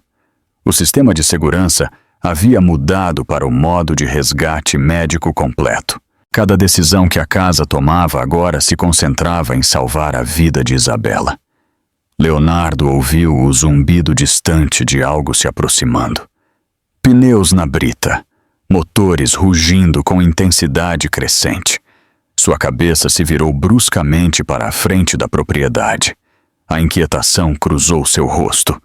O sistema de segurança havia mudado para o modo de resgate médico completo. Cada decisão que a casa tomava agora se concentrava em salvar a vida de Isabela. Leonardo ouviu o zumbido distante de algo se aproximando. Pneus na brita, motores rugindo com intensidade crescente. Sua cabeça se virou bruscamente para a frente da propriedade. A inquietação cruzou seu rosto.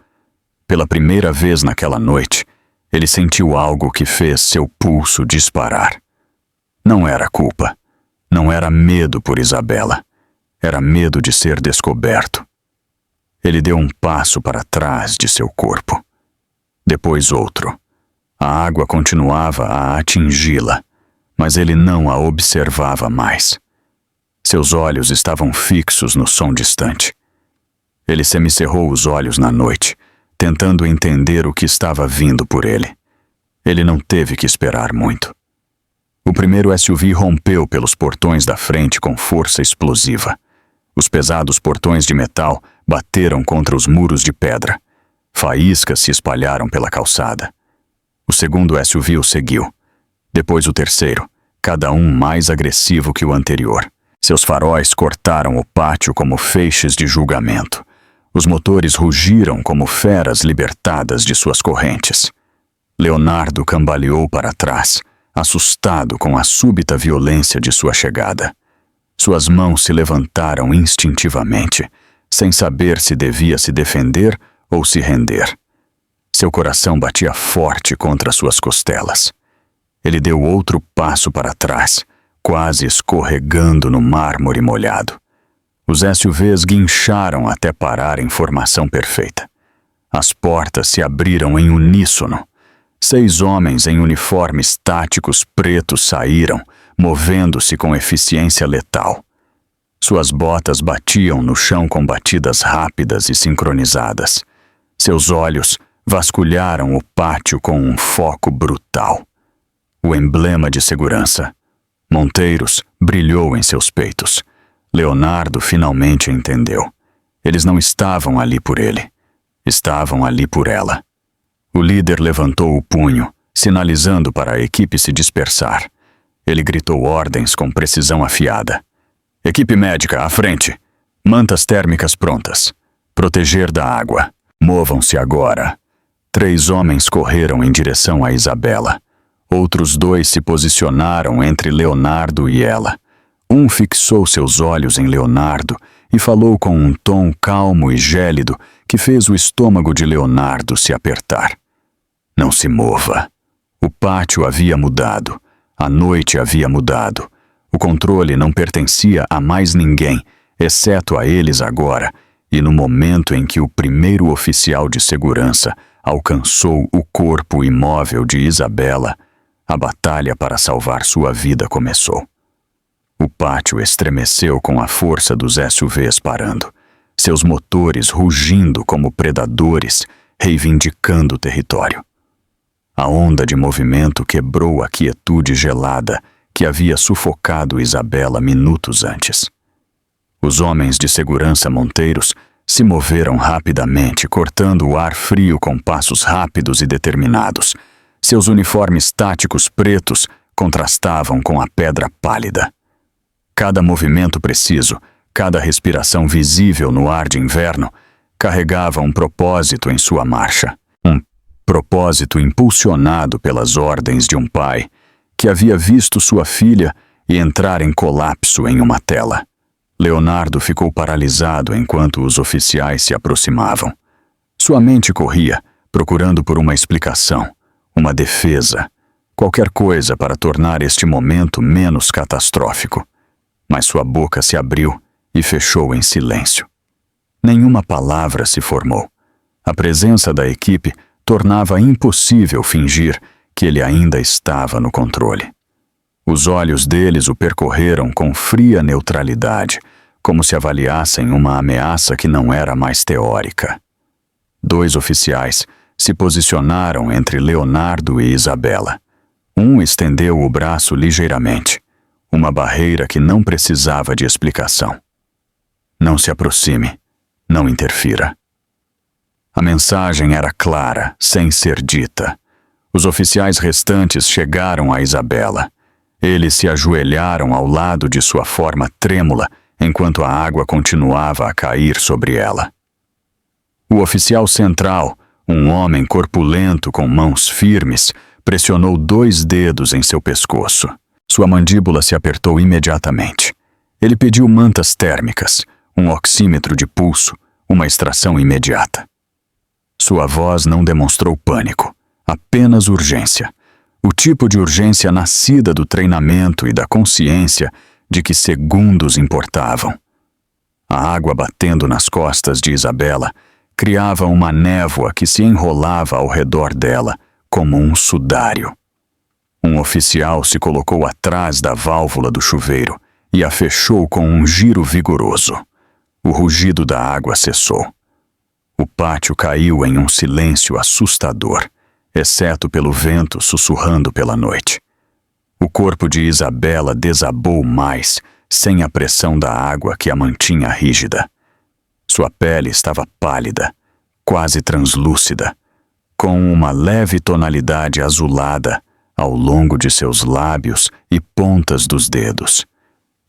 Pela primeira vez naquela noite, ele sentiu algo que fez seu pulso disparar. Não era culpa. Não era medo por Isabela. Era medo de ser descoberto. Ele deu um passo para trás de seu corpo. Depois outro. A água continuava a atingi-la, mas ele não a observava mais. Seus olhos estavam fixos no som distante. Ele semicerrou os olhos na noite, tentando entender o que estava vindo por ele. Ele não teve que esperar muito. O primeiro SUV rompeu pelos portões da frente com força explosiva. Os pesados portões de metal bateram contra os muros de pedra. Faíscas se espalharam pela calçada. O segundo SUV o seguiu. Depois o terceiro, cada um mais agressivo que o anterior. Seus faróis cortaram o pátio como feixes de julgamento. Os motores rugiram como feras libertadas de suas correntes. Leonardo cambaleou para trás, assustado com a súbita violência de sua chegada. Suas mãos se levantaram instintivamente, sem saber se devia se defender ou se render. Seu coração batia forte contra suas costelas. Ele deu outro passo para trás, quase escorregando no mármore molhado. Os SUVs guincharam até parar em formação perfeita. As portas se abriram em uníssono. 6 homens em uniformes táticos pretos saíram, movendo-se com eficiência letal. Suas botas batiam no chão com batidas rápidas e sincronizadas. Seus olhos vasculharam o pátio com um foco brutal. O emblema de segurança, Monteiros, brilhou em seus peitos. Leonardo finalmente entendeu. Eles não estavam ali por ele. Estavam ali por ela. O líder levantou o punho, sinalizando para a equipe se dispersar. Ele gritou ordens com precisão afiada. Equipe médica, à frente. Mantas térmicas prontas. Proteger da água. Movam-se agora. 3 homens correram em direção a Isabela. Outros 2 se posicionaram entre Leonardo e ela. Um fixou seus olhos em Leonardo e falou com um tom calmo e gélido que fez o estômago de Leonardo se apertar. Não se mova. O pátio havia mudado. A noite havia mudado. O controle não pertencia a mais ninguém, exceto a eles agora, e no momento em que o primeiro oficial de segurança alcançou o corpo imóvel de Isabela, a batalha para salvar sua vida começou. O pátio estremeceu com a força dos SUVs parando, seus motores rugindo como predadores, reivindicando o território. A onda de movimento quebrou a quietude gelada que havia sufocado Isabela minutos antes. Os homens de segurança Monteiros se moveram rapidamente, cortando o ar frio com passos rápidos e determinados. Seus uniformes táticos pretos contrastavam com a pedra pálida. Cada movimento preciso, cada respiração visível no ar de inverno, carregava um propósito em sua marcha. Um propósito impulsionado pelas ordens de um pai que havia visto sua filha entrar em colapso em uma tela. Leonardo ficou paralisado enquanto os oficiais se aproximavam. Sua mente corria, procurando por uma explicação, uma defesa, qualquer coisa para tornar este momento menos catastrófico. Mas sua boca se abriu e fechou em silêncio. Nenhuma palavra se formou. A presença da equipe tornava impossível fingir que ele ainda estava no controle. Os olhos deles o percorreram com fria neutralidade, como se avaliassem uma ameaça que não era mais teórica. 2 oficiais se posicionaram entre Leonardo e Isabela. Um estendeu o braço ligeiramente, uma barreira que não precisava de explicação. Não se aproxime, não interfira. A mensagem era clara, sem ser dita. Os oficiais restantes chegaram a Isabela. Eles se ajoelharam ao lado de sua forma trêmula, enquanto a água continuava a cair sobre ela. O oficial central, um homem corpulento com mãos firmes, pressionou 2 dedos em seu pescoço. Sua mandíbula se apertou imediatamente. Ele pediu mantas térmicas, um oxímetro de pulso, uma extração imediata. Sua voz não demonstrou pânico, apenas urgência. O tipo de urgência nascida do treinamento e da consciência de que segundos importavam. A água batendo nas costas de Isabela criava uma névoa que se enrolava ao redor dela como um sudário. Um oficial se colocou atrás da válvula do chuveiro e a fechou com um giro vigoroso. O rugido da água cessou. O pátio caiu em um silêncio assustador, exceto pelo vento sussurrando pela noite. O corpo de Isabela desabou mais, sem a pressão da água que a mantinha rígida. Sua pele estava pálida, quase translúcida, com uma leve tonalidade azulada ao longo de seus lábios e pontas dos dedos.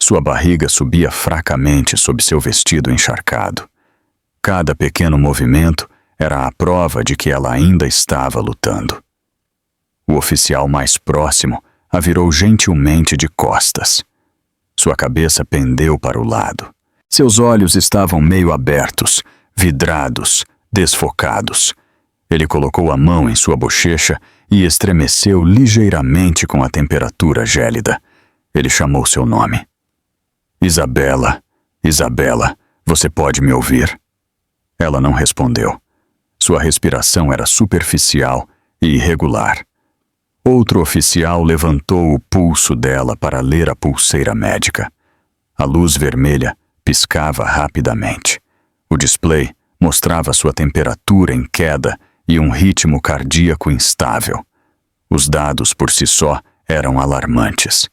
Sua barriga subia fracamente sob seu vestido encharcado. Cada pequeno movimento era a prova de que ela ainda estava lutando. O oficial mais próximo a virou gentilmente de costas. Sua cabeça pendeu para o lado. Seus olhos estavam meio abertos, vidrados, desfocados. Ele colocou a mão em sua bochecha e estremeceu ligeiramente com a temperatura gélida. Ele chamou seu nome. Isabela, Isabela, você pode me ouvir? Ela não respondeu. Sua respiração era superficial e irregular. Outro oficial levantou o pulso dela para ler a pulseira médica. A luz vermelha piscava rapidamente. O display mostrava sua temperatura em queda e um ritmo cardíaco instável. Os dados por si só eram alarmantes.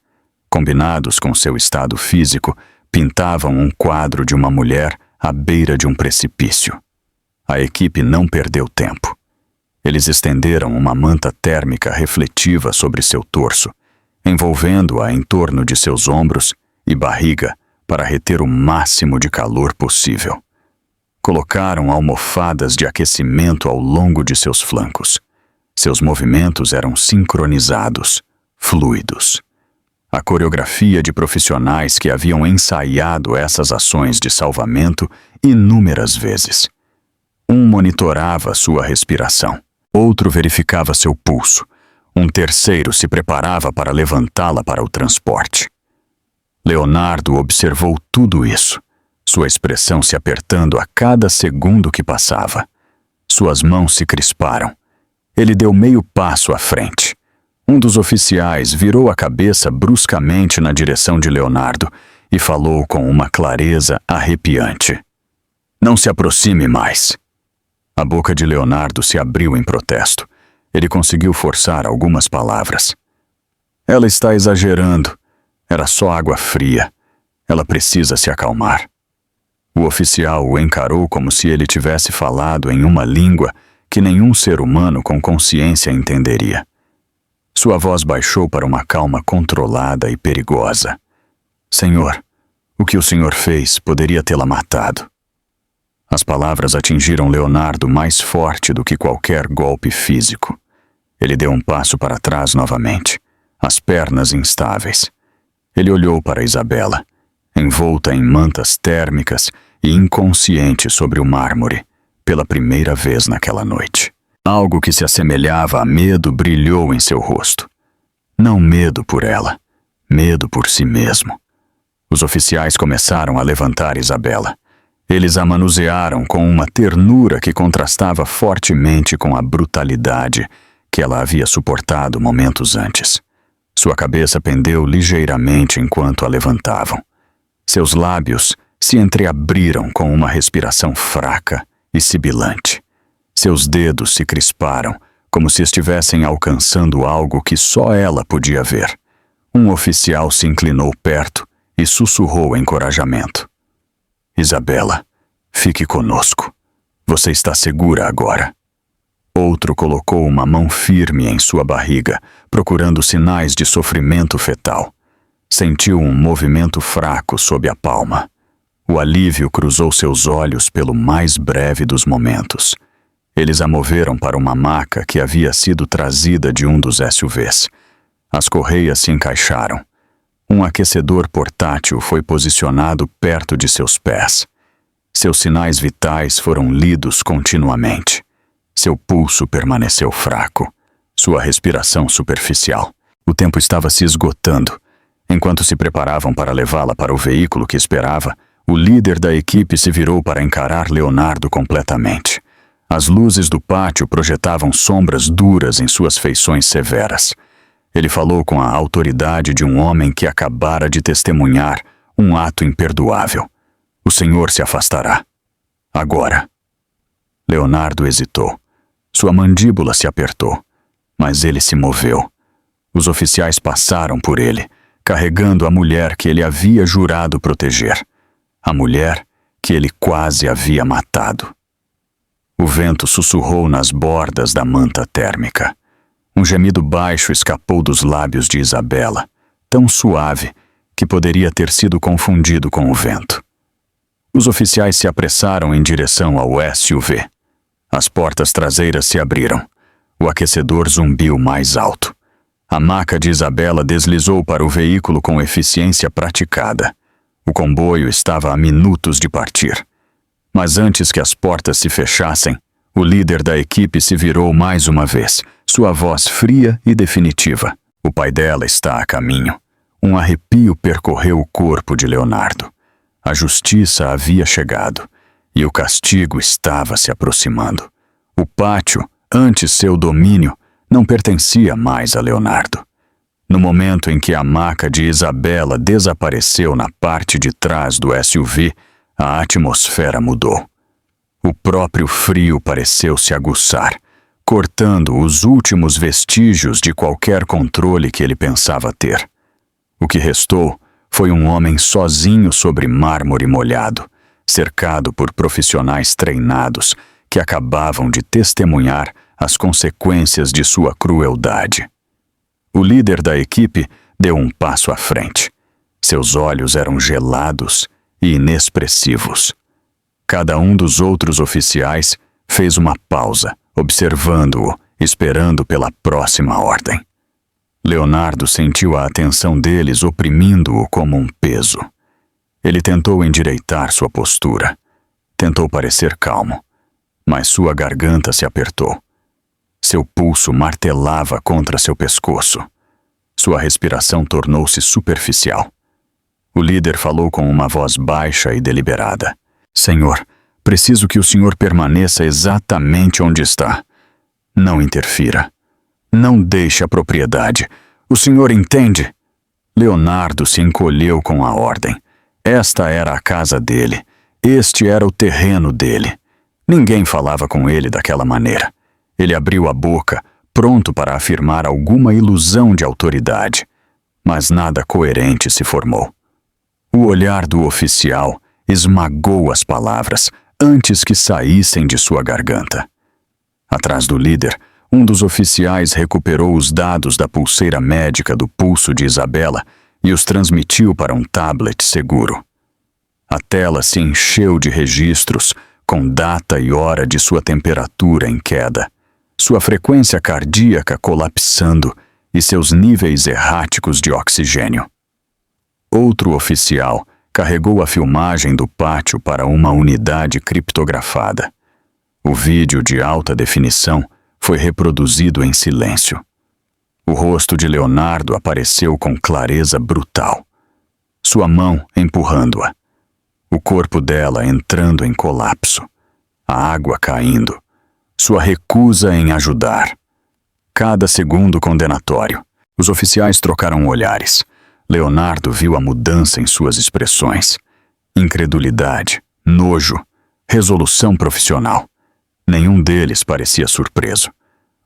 Combinados com seu estado físico, pintavam um quadro de uma mulher à beira de um precipício. A equipe não perdeu tempo. Eles estenderam uma manta térmica refletiva sobre seu torso, envolvendo-a em torno de seus ombros e barriga para reter o máximo de calor possível. Colocaram almofadas de aquecimento ao longo de seus flancos. Seus movimentos eram sincronizados, fluidos. A coreografia de profissionais que haviam ensaiado essas ações de salvamento inúmeras vezes. Um monitorava sua respiração. Outro verificava seu pulso. Um terceiro se preparava para levantá-la para o transporte. Leonardo observou tudo isso, sua expressão se apertando a cada segundo que passava. Suas mãos se crisparam. Ele deu meio passo à frente. Um dos oficiais virou a cabeça bruscamente na direção de Leonardo e falou com uma clareza arrepiante. Não se aproxime mais. A boca de Leonardo se abriu em protesto. Ele conseguiu forçar algumas palavras. Ela está exagerando. Era só água fria. Ela precisa se acalmar. O oficial o encarou como se ele tivesse falado em uma língua que nenhum ser humano com consciência entenderia. Sua voz baixou para uma calma controlada e perigosa. Senhor, o que o senhor fez poderia tê-la matado. As palavras atingiram Leonardo mais forte do que qualquer golpe físico. Ele deu um passo para trás novamente, as pernas instáveis. Ele olhou para Isabela, envolta em mantas térmicas e inconsciente sobre o mármore, pela primeira vez naquela noite. Algo que se assemelhava a medo brilhou em seu rosto. Não medo por ela, medo por si mesmo. Os oficiais começaram a levantar Isabela. Eles a manusearam com uma ternura que contrastava fortemente com a brutalidade que ela havia suportado momentos antes. Sua cabeça pendeu ligeiramente enquanto a levantavam. Seus lábios se entreabriram com uma respiração fraca e sibilante. Seus dedos se crisparam, como se estivessem alcançando algo que só ela podia ver. Um oficial se inclinou perto e sussurrou encorajamento. Isabela, fique conosco. Você está segura agora. Outro colocou uma mão firme em sua barriga, procurando sinais de sofrimento fetal. Sentiu um movimento fraco sob a palma. O alívio cruzou seus olhos pelo mais breve dos momentos. Eles a moveram para uma maca que havia sido trazida de um dos SUVs. As correias se encaixaram. Um aquecedor portátil foi posicionado perto de seus pés. Seus sinais vitais foram lidos continuamente. Seu pulso permaneceu fraco, sua respiração superficial. O tempo estava se esgotando. Enquanto se preparavam para levá-la para o veículo que esperava, o líder da equipe se virou para encarar Leonardo completamente. As luzes do pátio projetavam sombras duras em suas feições severas. Ele falou com a autoridade de um homem que acabara de testemunhar um ato imperdoável. O senhor se afastará. Agora. Leonardo hesitou. Sua mandíbula se apertou, mas ele se moveu. Os oficiais passaram por ele, carregando a mulher que ele havia jurado proteger. A mulher que ele quase havia matado. O vento sussurrou nas bordas da manta térmica. Um gemido baixo escapou dos lábios de Isabela, tão suave que poderia ter sido confundido com o vento. Os oficiais se apressaram em direção ao SUV. As portas traseiras se abriram. O aquecedor zumbiu mais alto. A maca de Isabela deslizou para o veículo com eficiência praticada. O comboio estava a minutos de partir. Mas antes que as portas se fechassem, o líder da equipe se virou mais uma vez, sua voz fria e definitiva. O pai dela está a caminho. Um arrepio percorreu o corpo de Leonardo. A justiça havia chegado, e o castigo estava se aproximando. O pátio, antes seu domínio, não pertencia mais a Leonardo. No momento em que a maca de Isabela desapareceu na parte de trás do SUV, a atmosfera mudou. O próprio frio pareceu se aguçar, cortando os últimos vestígios de qualquer controle que ele pensava ter. O que restou foi um homem sozinho sobre mármore molhado, cercado por profissionais treinados que acabavam de testemunhar as consequências de sua crueldade. O líder da equipe deu um passo à frente. Seus olhos eram gelados e inexpressivos. Cada um dos outros oficiais fez uma pausa, observando-o, esperando pela próxima ordem. Leonardo sentiu a atenção deles oprimindo-o como um peso. Ele tentou endireitar sua postura. Tentou parecer calmo, mas sua garganta se apertou. Seu pulso martelava contra seu pescoço. Sua respiração tornou-se superficial. O líder falou com uma voz baixa e deliberada. Senhor, preciso que o senhor permaneça exatamente onde está. Não interfira. Não deixe a propriedade. O senhor entende? Leonardo se encolheu com a ordem. Esta era a casa dele. Este era o terreno dele. Ninguém falava com ele daquela maneira. Ele abriu a boca, pronto para afirmar alguma ilusão de autoridade. Mas nada coerente se formou. O olhar do oficial esmagou as palavras antes que saíssem de sua garganta. Atrás do líder, um dos oficiais recuperou os dados da pulseira médica do pulso de Isabela e os transmitiu para um tablet seguro. A tela se encheu de registros com data e hora de sua temperatura em queda, sua frequência cardíaca colapsando e seus níveis erráticos de oxigênio. Outro oficial carregou a filmagem do pátio para uma unidade criptografada. O vídeo de alta definição foi reproduzido em silêncio. O rosto de Leonardo apareceu com clareza brutal. Sua mão empurrando-a. O corpo dela entrando em colapso. A água caindo. Sua recusa em ajudar. Cada segundo condenatório. Os oficiais trocaram olhares. Leonardo viu a mudança em suas expressões. Incredulidade, nojo, resolução profissional. Nenhum deles parecia surpreso.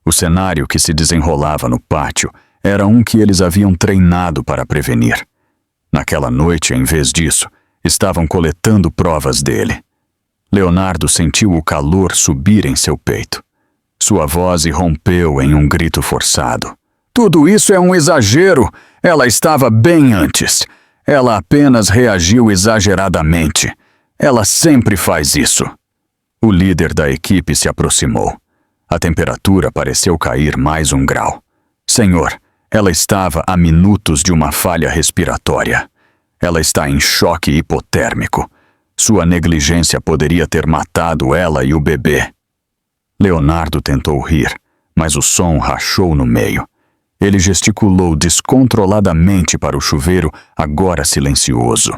O cenário que se desenrolava no pátio era um que eles haviam treinado para prevenir. Naquela noite, em vez disso, estavam coletando provas dele. Leonardo sentiu o calor subir em seu peito. Sua voz irrompeu em um grito forçado. Tudo isso é um exagero! Ela estava bem antes. Ela apenas reagiu exageradamente. Ela sempre faz isso. O líder da equipe se aproximou. A temperatura pareceu cair mais 1 grau. Senhor, ela estava a minutos de uma falha respiratória. Ela está em choque hipotérmico. Sua negligência poderia ter matado ela e o bebê. Leonardo tentou rir, mas o som rachou no meio. Ele gesticulou descontroladamente para o chuveiro, agora silencioso.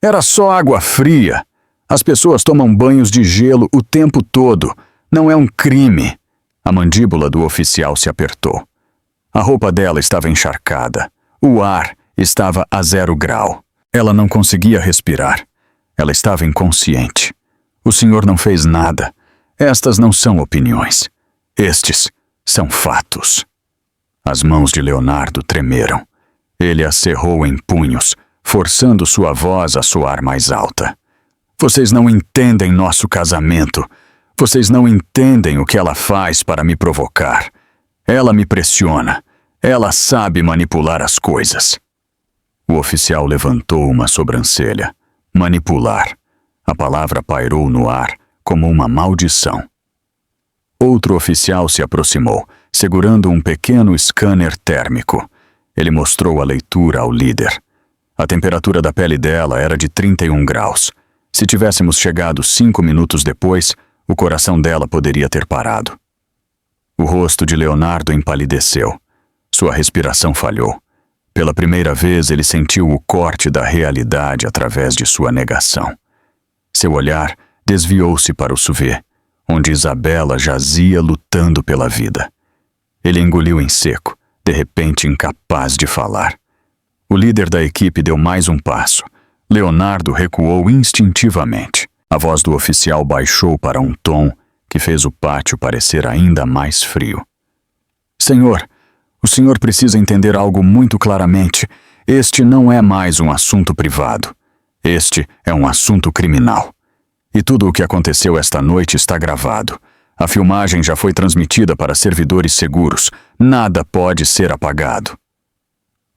Era só água fria. As pessoas tomam banhos de gelo o tempo todo. Não é um crime. A mandíbula do oficial se apertou. A roupa dela estava encharcada. O ar estava a 0 grau. Ela não conseguia respirar. Ela estava inconsciente. O senhor não fez nada. Estas não são opiniões. Estes são fatos. As mãos de Leonardo tremeram. Ele as cerrou em punhos, forçando sua voz a soar mais alta. Vocês não entendem nosso casamento. Vocês não entendem o que ela faz para me provocar. Ela me pressiona. Ela sabe manipular as coisas. O oficial levantou uma sobrancelha. Manipular. A palavra pairou no ar como uma maldição. Outro oficial se aproximou, segurando um pequeno scanner térmico. Ele mostrou a leitura ao líder. A temperatura da pele dela era de 31 graus. Se tivéssemos chegado 5 minutos depois, o coração dela poderia ter parado. O rosto de Leonardo empalideceu. Sua respiração falhou. Pela primeira vez, ele sentiu o corte da realidade através de sua negação. Seu olhar desviou-se para o SUV, onde Isabela jazia lutando pela vida. Ele engoliu em seco, de repente incapaz de falar. O líder da equipe deu mais um passo. Leonardo recuou instintivamente. A voz do oficial baixou para um tom que fez o pátio parecer ainda mais frio. Senhor, o senhor precisa entender algo muito claramente. Este não é mais um assunto privado. Este é um assunto criminal. E tudo o que aconteceu esta noite está gravado. A filmagem já foi transmitida para servidores seguros. Nada pode ser apagado.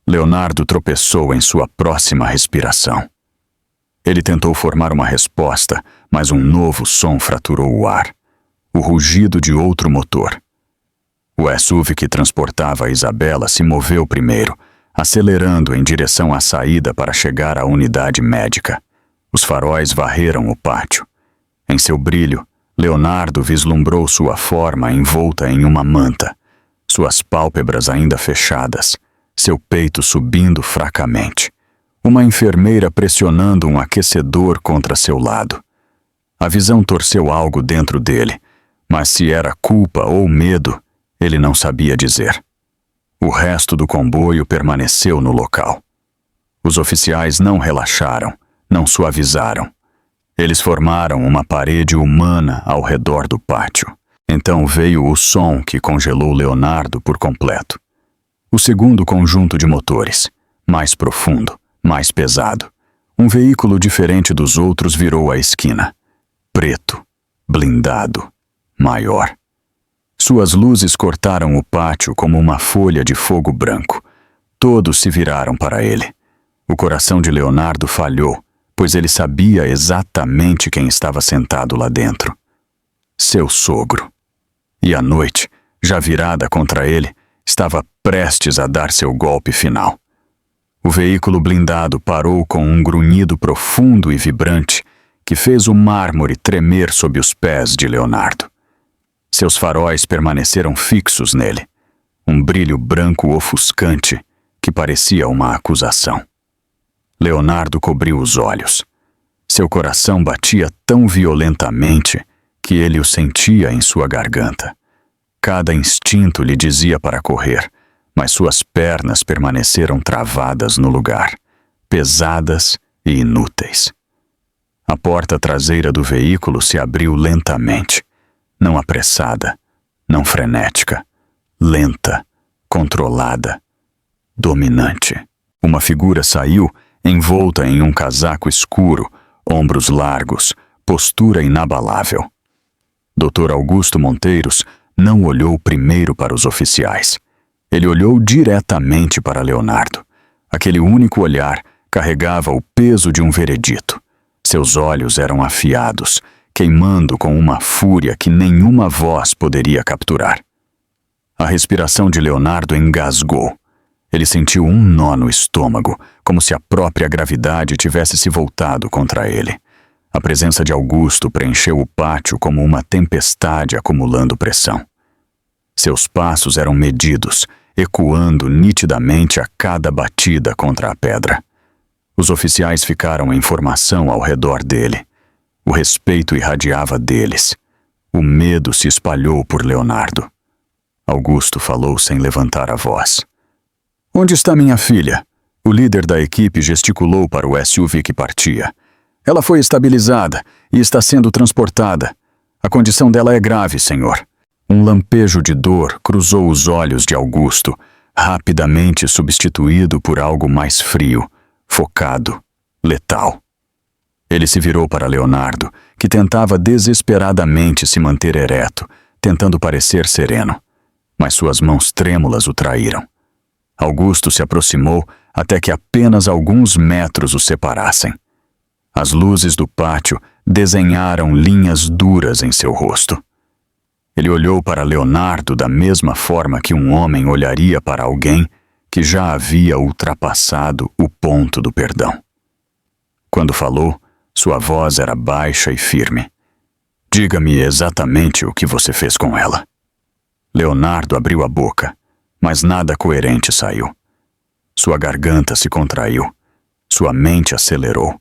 Leonardo tropeçou em sua próxima respiração. Ele tentou formar uma resposta, mas um novo som fraturou o ar. O rugido de outro motor. O SUV que transportava a Isabela se moveu primeiro, acelerando em direção à saída para chegar à unidade médica. Os faróis varreram o pátio. Em seu brilho, Leonardo vislumbrou sua forma envolta em uma manta, suas pálpebras ainda fechadas, seu peito subindo fracamente. Uma enfermeira pressionando um aquecedor contra seu lado. A visão torceu algo dentro dele, mas se era culpa ou medo, ele não sabia dizer. O resto do comboio permaneceu no local. Os oficiais não relaxaram, não suavizaram. Eles formaram uma parede humana ao redor do pátio. Então veio o som que congelou Leonardo por completo. O segundo conjunto de motores, mais profundo, mais pesado. Um veículo diferente dos outros virou a esquina. Preto, blindado, maior. Suas luzes cortaram o pátio como uma folha de fogo branco. Todos se viraram para ele. O coração de Leonardo falhou, pois ele sabia exatamente quem estava sentado lá dentro. Seu sogro. E a noite, já virada contra ele, estava prestes a dar seu golpe final. O veículo blindado parou com um grunhido profundo e vibrante que fez o mármore tremer sob os pés de Leonardo. Seus faróis permaneceram fixos nele, um brilho branco ofuscante que parecia uma acusação. Leonardo cobriu os olhos. Seu coração batia tão violentamente que ele o sentia em sua garganta. Cada instinto lhe dizia para correr, mas suas pernas permaneceram travadas no lugar, pesadas e inúteis. A porta traseira do veículo se abriu lentamente, não apressada, não frenética, lenta, controlada, dominante. Uma figura saiu, envolta em um casaco escuro, ombros largos, postura inabalável. Dr. Augusto Monteiros não olhou primeiro para os oficiais. Ele olhou diretamente para Leonardo. Aquele único olhar carregava o peso de um veredito. Seus olhos eram afiados, queimando com uma fúria que nenhuma voz poderia capturar. A respiração de Leonardo engasgou. Ele sentiu um nó no estômago, como se a própria gravidade tivesse se voltado contra ele. A presença de Augusto preencheu o pátio como uma tempestade acumulando pressão. Seus passos eram medidos, ecoando nitidamente a cada batida contra a pedra. Os oficiais ficaram em formação ao redor dele. O respeito irradiava deles. O medo se espalhou por Leonardo. Augusto falou sem levantar a voz. "Onde está minha filha?" O líder da equipe gesticulou para o SUV que partia. "Ela foi estabilizada e está sendo transportada. A condição dela é grave, senhor." Um lampejo de dor cruzou os olhos de Augusto, rapidamente substituído por algo mais frio, focado, letal. Ele se virou para Leonardo, que tentava desesperadamente se manter ereto, tentando parecer sereno. Mas suas mãos trêmulas o traíram. Augusto se aproximou até que apenas alguns metros o separassem. As luzes do pátio desenharam linhas duras em seu rosto. Ele olhou para Leonardo da mesma forma que um homem olharia para alguém que já havia ultrapassado o ponto do perdão. Quando falou, sua voz era baixa e firme. "Diga-me exatamente o que você fez com ela." Leonardo abriu a boca, mas nada coerente saiu. Sua garganta se contraiu. Sua mente acelerou.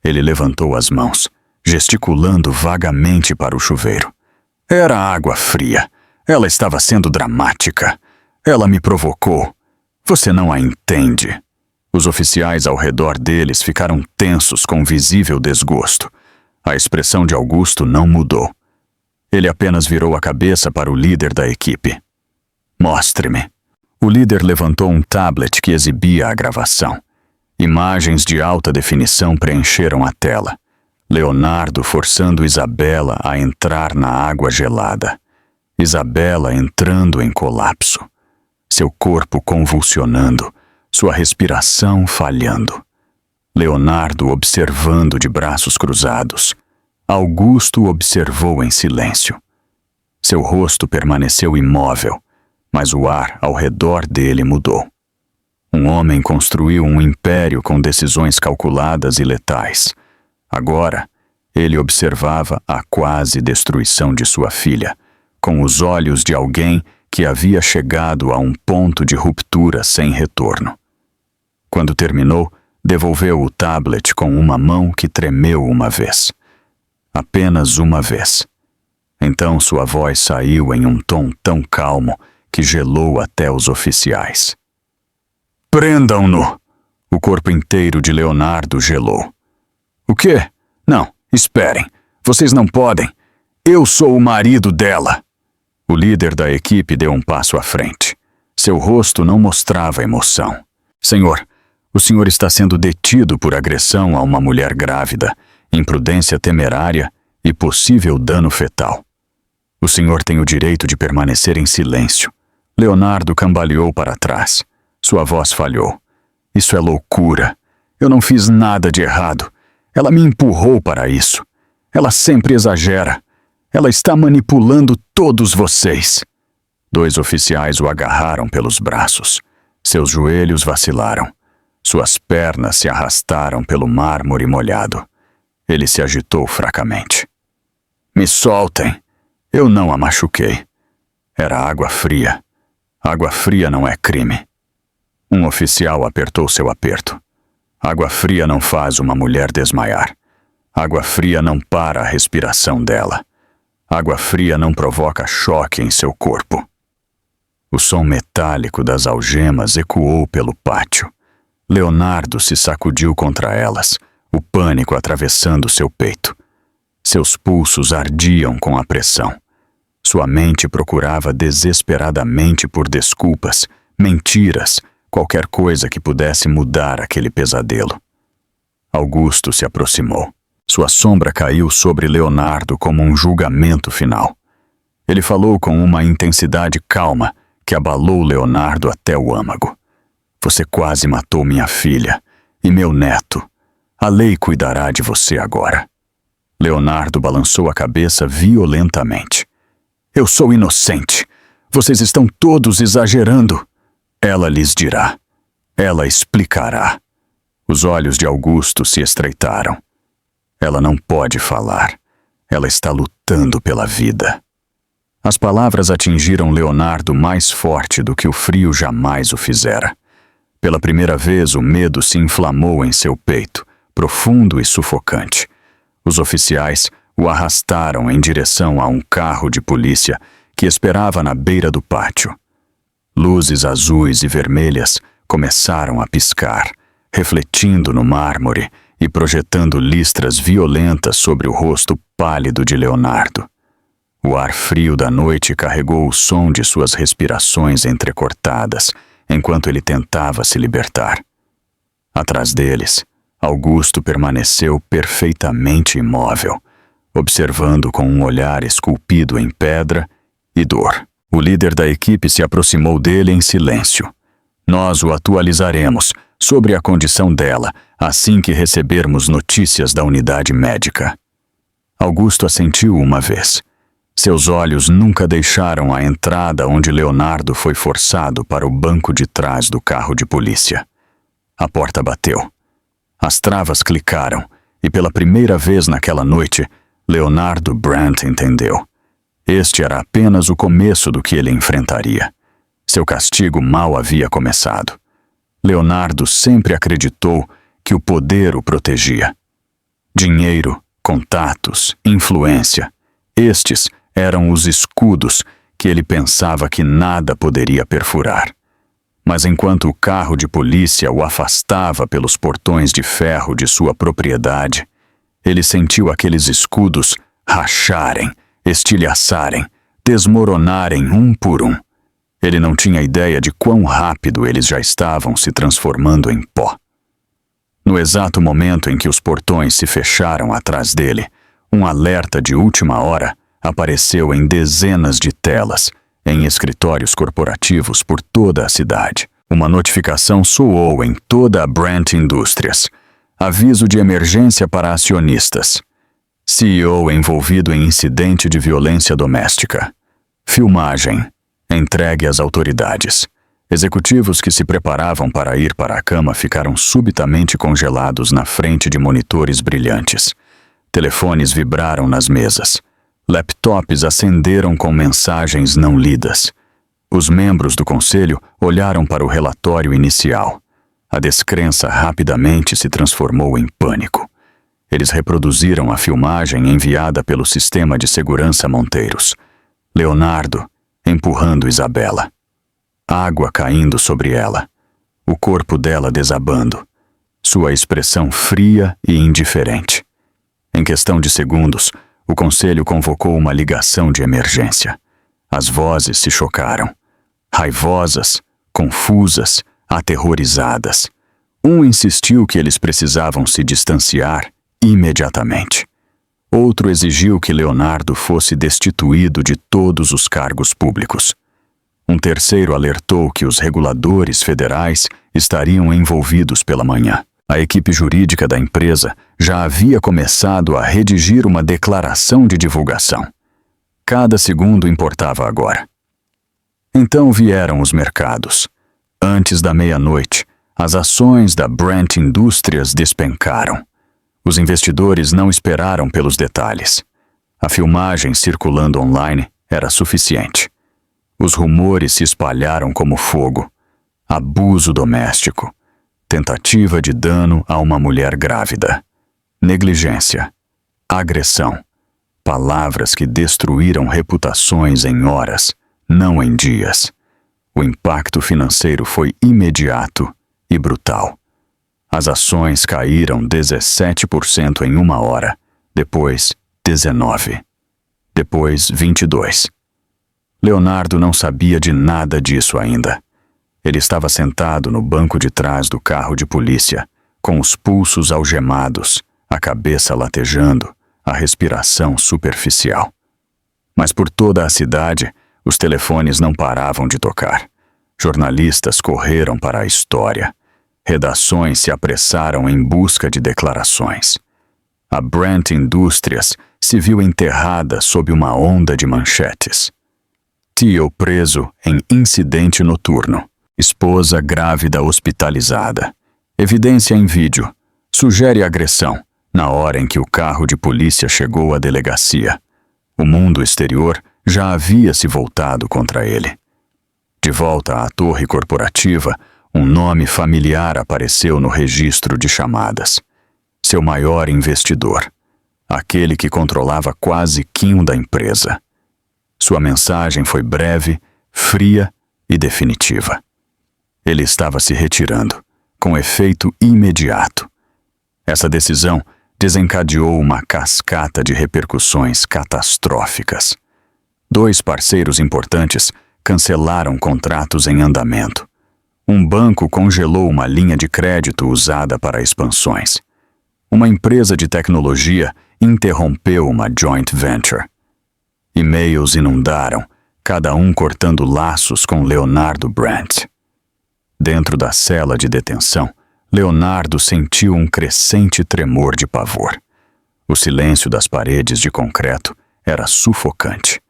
Ele levantou as mãos, gesticulando vagamente para o chuveiro. Era água fria. Ela estava sendo dramática. Ela me provocou. Você não a entende. Os oficiais ao redor deles ficaram tensos com visível desgosto. A expressão de Augusto não mudou. Ele apenas virou a cabeça para o líder da equipe. "Mostre-me." O líder levantou um tablet que exibia a gravação. Imagens de alta definição preencheram a tela. Leonardo forçando Isabela a entrar na água gelada. Isabela entrando em colapso. Seu corpo convulsionando, sua respiração falhando. Leonardo observando de braços cruzados. Augusto observou em silêncio. Seu rosto permaneceu imóvel, mas o ar ao redor dele mudou. Um homem construiu um império com decisões calculadas e letais. Agora, ele observava a quase destruição de sua filha, com os olhos de alguém que havia chegado a um ponto de ruptura sem retorno. Quando terminou, devolveu o tablet com uma mão que tremeu uma vez. Apenas uma vez. Então sua voz saiu em um tom tão calmo que gelou até os oficiais. "Prendam-no!" O corpo inteiro de Leonardo gelou. "O quê? Não, esperem. Vocês não podem. Eu sou o marido dela." O líder da equipe deu um passo à frente. Seu rosto não mostrava emoção. "Senhor, o senhor está sendo detido por agressão a uma mulher grávida, imprudência temerária e possível dano fetal. O senhor tem o direito de permanecer em silêncio." Leonardo cambaleou para trás. Sua voz falhou. "Isso é loucura. Eu não fiz nada de errado. Ela me empurrou para isso. Ela sempre exagera. Ela está manipulando todos vocês." 2 oficiais o agarraram pelos braços. Seus joelhos vacilaram. Suas pernas se arrastaram pelo mármore molhado. Ele se agitou fracamente. "Me soltem. Eu não a machuquei. Era água fria. Água fria não é crime." Um oficial apertou seu aperto. "Água fria não faz uma mulher desmaiar. Água fria não para a respiração dela. Água fria não provoca choque em seu corpo." O som metálico das algemas ecoou pelo pátio. Leonardo se sacudiu contra elas, o pânico atravessando seu peito. Seus pulsos ardiam com a pressão. Sua mente procurava desesperadamente por desculpas, mentiras, qualquer coisa que pudesse mudar aquele pesadelo. Augusto se aproximou. Sua sombra caiu sobre Leonardo como um julgamento final. Ele falou com uma intensidade calma que abalou Leonardo até o âmago. "Você quase matou minha filha e meu neto. A lei cuidará de você agora." Leonardo balançou a cabeça violentamente. "Eu sou inocente. Vocês estão todos exagerando." Ela lhes dirá. Ela explicará. Os olhos de Augusto se estreitaram. Ela não pode falar. Ela está lutando pela vida. As palavras atingiram Leonardo mais forte do que o frio jamais o fizera. Pela primeira vez, o medo se inflamou em seu peito, profundo e sufocante. Os oficiais o arrastaram em direção a um carro de polícia que esperava na beira do pátio. Luzes azuis e vermelhas começaram a piscar, refletindo no mármore e projetando listras violentas sobre o rosto pálido de Leonardo. O ar frio da noite carregou o som de suas respirações entrecortadas, enquanto ele tentava se libertar. Atrás deles, Augusto permaneceu perfeitamente imóvel, observando com um olhar esculpido em pedra e dor. O líder da equipe se aproximou dele em silêncio. Nós o atualizaremos sobre a condição dela assim que recebermos notícias da unidade médica. Augusto assentiu uma vez. Seus olhos nunca deixaram a entrada onde Leonardo foi forçado para o banco de trás do carro de polícia. A porta bateu. As travas clicaram e pela primeira vez naquela noite, Leonardo Brandt entendeu. Este era apenas o começo do que ele enfrentaria. Seu castigo mal havia começado. Leonardo sempre acreditou que o poder o protegia. Dinheiro, contatos, influência. Estes eram os escudos que ele pensava que nada poderia perfurar. Mas enquanto o carro de polícia o afastava pelos portões de ferro de sua propriedade, ele sentiu aqueles escudos racharem, estilhaçarem, desmoronarem um por um. Ele não tinha ideia de quão rápido eles já estavam se transformando em pó. No exato momento em que os portões se fecharam atrás dele, um alerta de última hora apareceu em dezenas de telas, em escritórios corporativos por toda a cidade. Uma notificação soou em toda a Brandt Indústrias. Aviso de emergência para acionistas. CEO envolvido em incidente de violência doméstica. Filmagem. Entregue às autoridades. Executivos que se preparavam para ir para a cama ficaram subitamente congelados na frente de monitores brilhantes. Telefones vibraram nas mesas. Laptops acenderam com mensagens não lidas. Os membros do conselho olharam para o relatório inicial. A descrença rapidamente se transformou em pânico. Eles reproduziram a filmagem enviada pelo sistema de segurança Monteiros. Leonardo empurrando Isabela. Água caindo sobre ela. O corpo dela desabando. Sua expressão fria e indiferente. Em questão de segundos, o conselho convocou uma ligação de emergência. As vozes se chocaram. Raivosas, confusas, aterrorizadas. Um insistiu que eles precisavam se distanciar imediatamente. Outro exigiu que Leonardo fosse destituído de todos os cargos públicos. Um terceiro alertou que os reguladores federais estariam envolvidos pela manhã. A equipe jurídica da empresa já havia começado a redigir uma declaração de divulgação. Cada segundo importava agora. Então vieram os mercados. Antes da meia-noite, as ações da Brandt Indústrias despencaram. Os investidores não esperaram pelos detalhes. A filmagem circulando online era suficiente. Os rumores se espalharam como fogo. Abuso doméstico. Tentativa de dano a uma mulher grávida. Negligência. Agressão. Palavras que destruíram reputações em horas, não em dias. O impacto financeiro foi imediato e brutal. As ações caíram 17% em uma hora, depois 19%, depois 22%. Leonardo não sabia de nada disso ainda. Ele estava sentado no banco de trás do carro de polícia, com os pulsos algemados, a cabeça latejando, a respiração superficial. Mas por toda a cidade, os telefones não paravam de tocar. Jornalistas correram para a história. Redações se apressaram em busca de declarações. A Brandt Indústrias se viu enterrada sob uma onda de manchetes. Tio preso em incidente noturno. Esposa grávida hospitalizada. Evidência em vídeo. Sugere agressão. Na hora em que o carro de polícia chegou à delegacia, o mundo exterior já havia se voltado contra ele. De volta à torre corporativa, um nome familiar apareceu no registro de chamadas. Seu maior investidor, aquele que controlava quase quinto da empresa. Sua mensagem foi breve, fria e definitiva. Ele estava se retirando, com efeito imediato. Essa decisão desencadeou uma cascata de repercussões catastróficas. 2 parceiros importantes cancelaram contratos em andamento. Um banco congelou uma linha de crédito usada para expansões. Uma empresa de tecnologia interrompeu uma joint venture. E-mails inundaram, cada um cortando laços com Leonardo Brandt. Dentro da cela de detenção, Leonardo sentiu um crescente tremor de pavor. O silêncio das paredes de concreto era sufocante.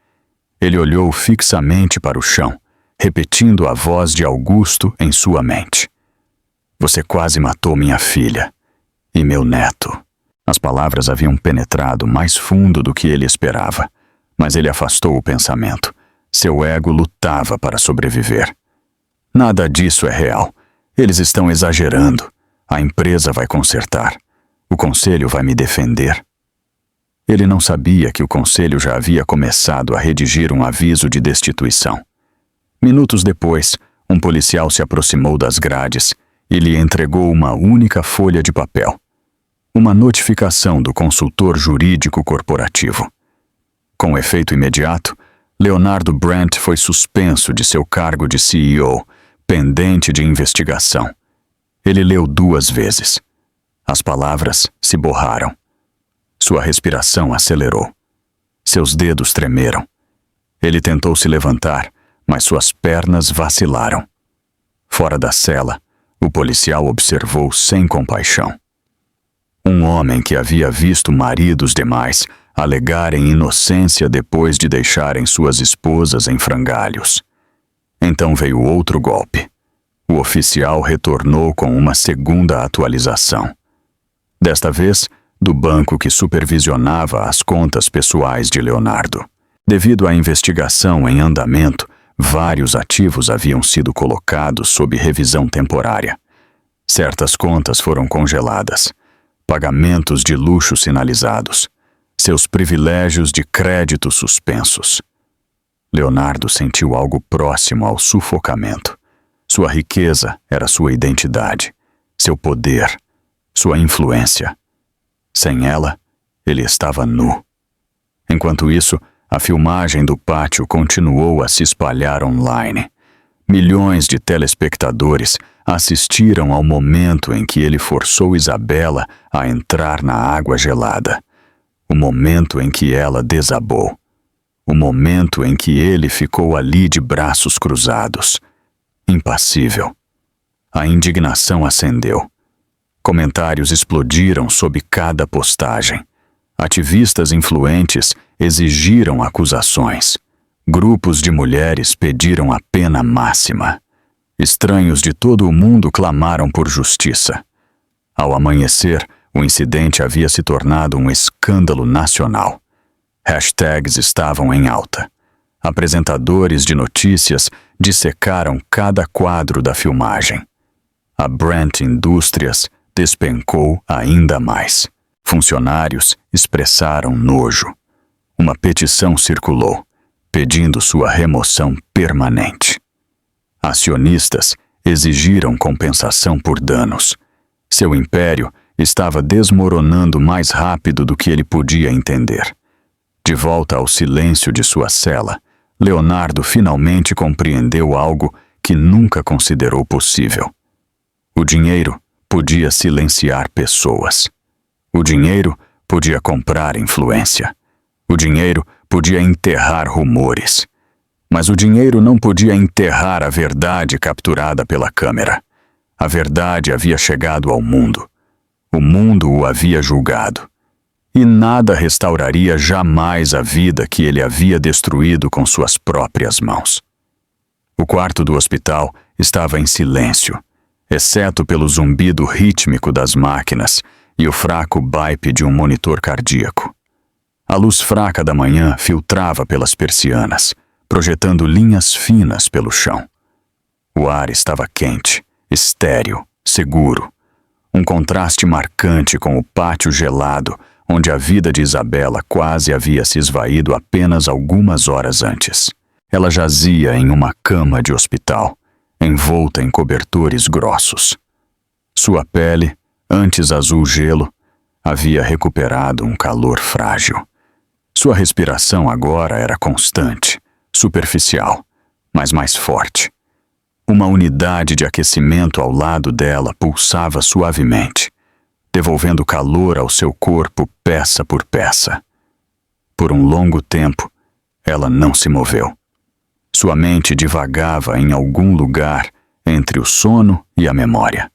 Ele olhou fixamente para o chão, repetindo a voz de Augusto em sua mente. Você quase matou minha filha. E meu neto. As palavras haviam penetrado mais fundo do que ele esperava, mas ele afastou o pensamento. Seu ego lutava para sobreviver. Nada disso é real. Eles estão exagerando. A empresa vai consertar. O conselho vai me defender. Ele não sabia que o conselho já havia começado a redigir um aviso de destituição. Minutos depois, um policial se aproximou das grades e lhe entregou uma única folha de papel. Uma notificação do consultor jurídico corporativo. Com efeito imediato, Leonardo Brandt foi suspenso de seu cargo de CEO, pendente de investigação. Ele leu 2 vezes. As palavras se borraram. Sua respiração acelerou. Seus dedos tremeram. Ele tentou se levantar, mas suas pernas vacilaram. Fora da cela, o policial observou sem compaixão. Um homem que havia visto maridos demais alegarem inocência depois de deixarem suas esposas em frangalhos. Então veio outro golpe. O oficial retornou com uma segunda atualização. Desta vez, do banco que supervisionava as contas pessoais de Leonardo. Devido à investigação em andamento, vários ativos haviam sido colocados sob revisão temporária. Certas contas foram congeladas, pagamentos de luxo sinalizados, seus privilégios de crédito suspensos. Leonardo sentiu algo próximo ao sufocamento. Sua riqueza era sua identidade, seu poder, sua influência. Sem ela, ele estava nu. Enquanto isso, a filmagem do pátio continuou a se espalhar online. Milhões de telespectadores assistiram ao momento em que ele forçou Isabela a entrar na água gelada. O momento em que ela desabou. O momento em que ele ficou ali de braços cruzados, impassível. A indignação acendeu. Comentários explodiram sob cada postagem. Ativistas influentes exigiram acusações. Grupos de mulheres pediram a pena máxima. Estranhos de todo o mundo clamaram por justiça. Ao amanhecer, o incidente havia se tornado um escândalo nacional. Hashtags estavam em alta. Apresentadores de notícias dissecaram cada quadro da filmagem. A Brandt Indústrias despencou ainda mais. Funcionários expressaram nojo. Uma petição circulou, pedindo sua remoção permanente. Acionistas exigiram compensação por danos. Seu império estava desmoronando mais rápido do que ele podia entender. De volta ao silêncio de sua cela, Leonardo finalmente compreendeu algo que nunca considerou possível. O dinheiro podia silenciar pessoas. O dinheiro podia comprar influência. O dinheiro podia enterrar rumores. Mas o dinheiro não podia enterrar a verdade capturada pela câmera. A verdade havia chegado ao mundo. O mundo o havia julgado. E nada restauraria jamais a vida que ele havia destruído com suas próprias mãos. O quarto do hospital estava em silêncio, exceto pelo zumbido rítmico das máquinas e o fraco baipe de um monitor cardíaco. A luz fraca da manhã filtrava pelas persianas, projetando linhas finas pelo chão. O ar estava quente, estéril, seguro. Um contraste marcante com o pátio gelado, onde a vida de Isabela quase havia se esvaído apenas algumas horas antes. Ela jazia em uma cama de hospital, envolta em cobertores grossos. Sua pele, antes azul gelo, havia recuperado um calor frágil. Sua respiração agora era constante, superficial, mas mais forte. Uma unidade de aquecimento ao lado dela pulsava suavemente, devolvendo calor ao seu corpo peça por peça. Por um longo tempo, ela não se moveu. Sua mente divagava em algum lugar entre o sono e a memória.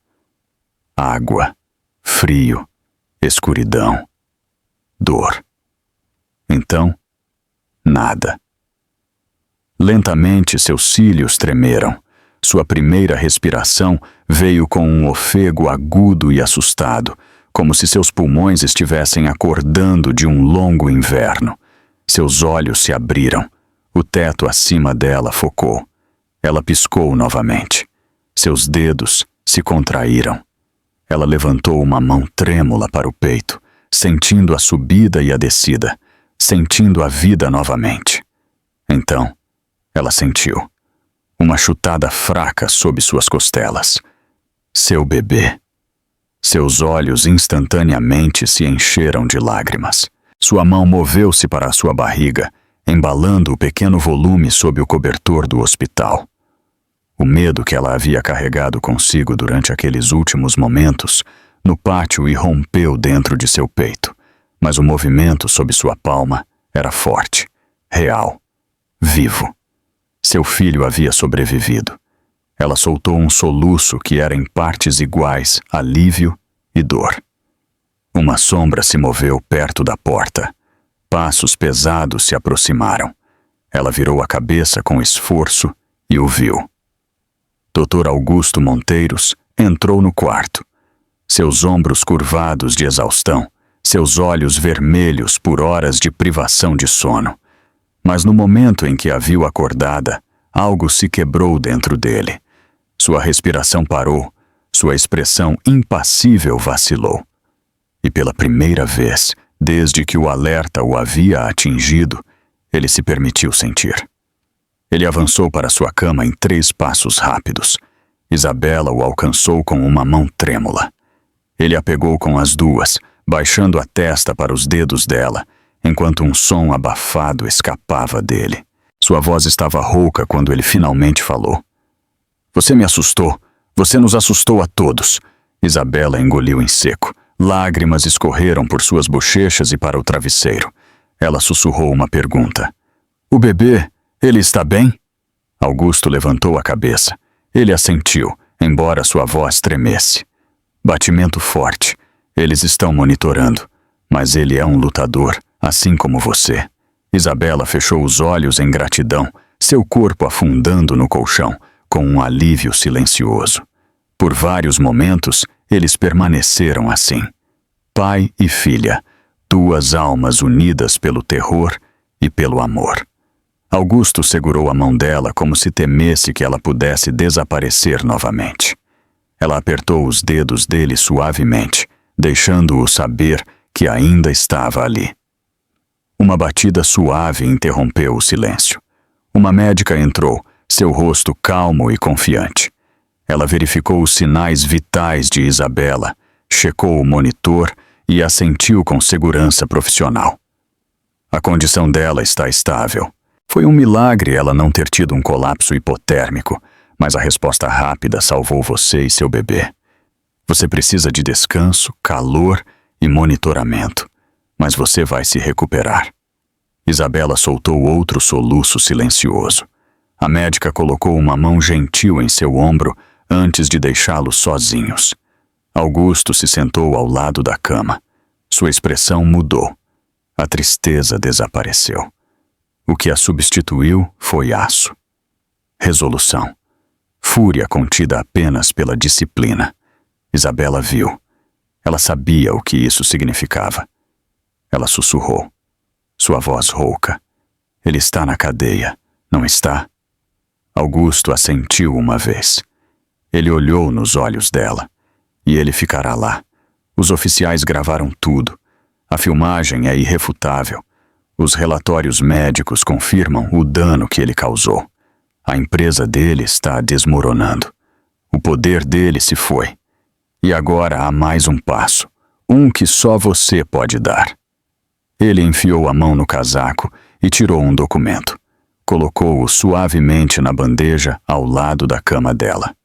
Água, frio, escuridão, dor. Então, nada. Lentamente seus cílios tremeram. Sua primeira respiração veio com um ofego agudo e assustado, como se seus pulmões estivessem acordando de um longo inverno. Seus olhos se abriram. O teto acima dela focou. Ela piscou novamente. Seus dedos se contraíram. Ela levantou uma mão trêmula para o peito, sentindo a subida e a descida, sentindo a vida novamente. Então, ela sentiu uma chutada fraca sob suas costelas. Seu bebê. Seus olhos instantaneamente se encheram de lágrimas. Sua mão moveu-se para a sua barriga, embalando o pequeno volume sob o cobertor do hospital. O medo que ela havia carregado consigo durante aqueles últimos momentos no pátio irrompeu dentro de seu peito, mas o movimento sob sua palma era forte, real, vivo. Seu filho havia sobrevivido. Ela soltou um soluço que era em partes iguais alívio e dor. Uma sombra se moveu perto da porta. Passos pesados se aproximaram. Ela virou a cabeça com esforço e o viu. Dr. Augusto Monteiros entrou no quarto. Seus ombros curvados de exaustão, seus olhos vermelhos por horas de privação de sono. Mas no momento em que a viu acordada, algo se quebrou dentro dele. Sua respiração parou, sua expressão impassível vacilou. E pela primeira vez, desde que o alerta o havia atingido, ele se permitiu sentir. Ele avançou para sua cama em 3 passos rápidos. Isabela o alcançou com uma mão trêmula. Ele a pegou com as duas, baixando a testa para os dedos dela, enquanto um som abafado escapava dele. Sua voz estava rouca quando ele finalmente falou. Você me assustou. Você nos assustou a todos. Isabela engoliu em seco. Lágrimas escorreram por suas bochechas e para o travesseiro. Ela sussurrou uma pergunta. O bebê, ele está bem? Augusto levantou a cabeça. Ele assentiu, embora sua voz tremesse. Batimento forte. Eles estão monitorando. Mas ele é um lutador, assim como você. Isabela fechou os olhos em gratidão, seu corpo afundando no colchão, com um alívio silencioso. Por vários momentos, eles permaneceram assim. Pai e filha, 2 almas unidas pelo terror e pelo amor. Augusto segurou a mão dela como se temesse que ela pudesse desaparecer novamente. Ela apertou os dedos dele suavemente, deixando-o saber que ainda estava ali. Uma batida suave interrompeu o silêncio. Uma médica entrou, seu rosto calmo e confiante. Ela verificou os sinais vitais de Isabela, checou o monitor e assentiu com segurança profissional. A condição dela está estável. Foi um milagre ela não ter tido um colapso hipotérmico, mas a resposta rápida salvou você e seu bebê. Você precisa de descanso, calor e monitoramento, mas você vai se recuperar. Isabela soltou outro soluço silencioso. A médica colocou uma mão gentil em seu ombro antes de deixá-los sozinhos. Augusto se sentou ao lado da cama. Sua expressão mudou. A tristeza desapareceu. O que a substituiu foi aço. Resolução. Fúria contida apenas pela disciplina. Isabela viu. Ela sabia o que isso significava. Ela sussurrou, sua voz rouca. Ele está na cadeia, não está? Augusto assentiu uma vez. Ele olhou nos olhos dela. E ele ficará lá. Os oficiais gravaram tudo. A filmagem é irrefutável. Os relatórios médicos confirmam o dano que ele causou. A empresa dele está desmoronando. O poder dele se foi. E agora há mais um passo. Um que só você pode dar. Ele enfiou a mão no casaco e tirou um documento. Colocou-o suavemente na bandeja ao lado da cama dela.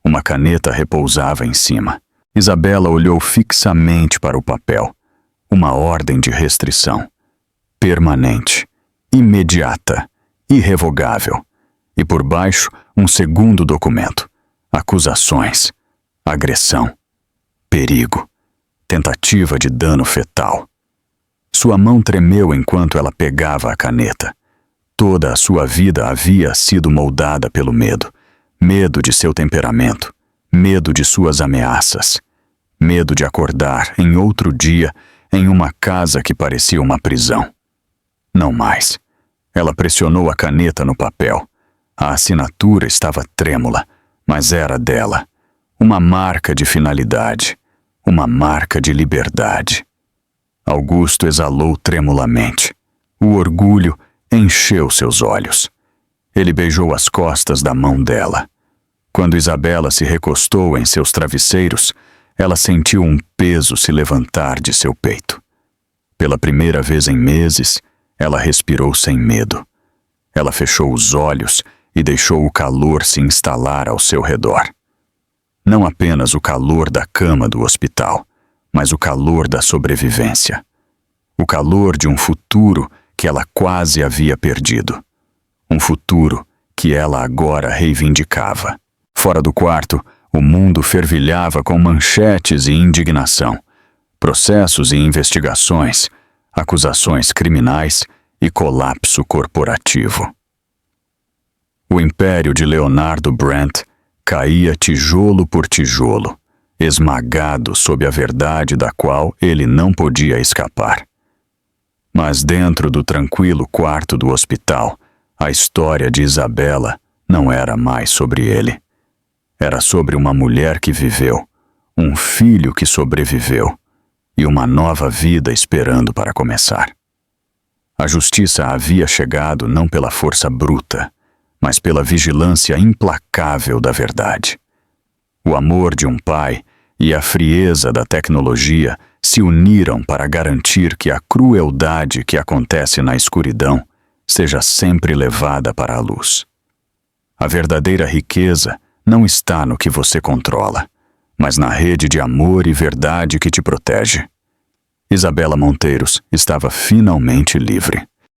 Uma caneta repousava em cima. Isabela olhou fixamente para o papel. Uma ordem de restrição. Permanente. Imediata. Irrevogável. E por baixo, um segundo documento. Acusações. Agressão. Perigo. Tentativa de dano fetal. Sua mão tremeu enquanto ela pegava a caneta. Toda a sua vida havia sido moldada pelo medo. Medo de seu temperamento. Medo de suas ameaças. Medo de acordar em outro dia em uma casa que parecia uma prisão. Não mais. Ela pressionou a caneta no papel. A assinatura estava trêmula, mas era dela. Uma marca de finalidade. Uma marca de liberdade. Augusto exalou tremulamente. O orgulho encheu seus olhos. Ele beijou as costas da mão dela. Quando Isabela se recostou em seus travesseiros, ela sentiu um peso se levantar de seu peito. Pela primeira vez em meses, ela respirou sem medo. Ela fechou os olhos e deixou o calor se instalar ao seu redor. Não apenas o calor da cama do hospital, mas o calor da sobrevivência. O calor de um futuro que ela quase havia perdido. Um futuro que ela agora reivindicava. Fora do quarto, o mundo fervilhava com manchetes e indignação, processos e investigações, acusações criminais e colapso corporativo. O império de Leonardo Brent caía tijolo por tijolo, esmagado sob a verdade da qual ele não podia escapar. Mas dentro do tranquilo quarto do hospital, a história de Isabela não era mais sobre ele. Era sobre uma mulher que viveu, um filho que sobreviveu e uma nova vida esperando para começar. A justiça havia chegado não pela força bruta, mas pela vigilância implacável da verdade. O amor de um pai e a frieza da tecnologia se uniram para garantir que a crueldade que acontece na escuridão seja sempre levada para a luz. A verdadeira riqueza não está no que você controla, mas na rede de amor e verdade que te protege. Isabela Monteiros estava finalmente livre.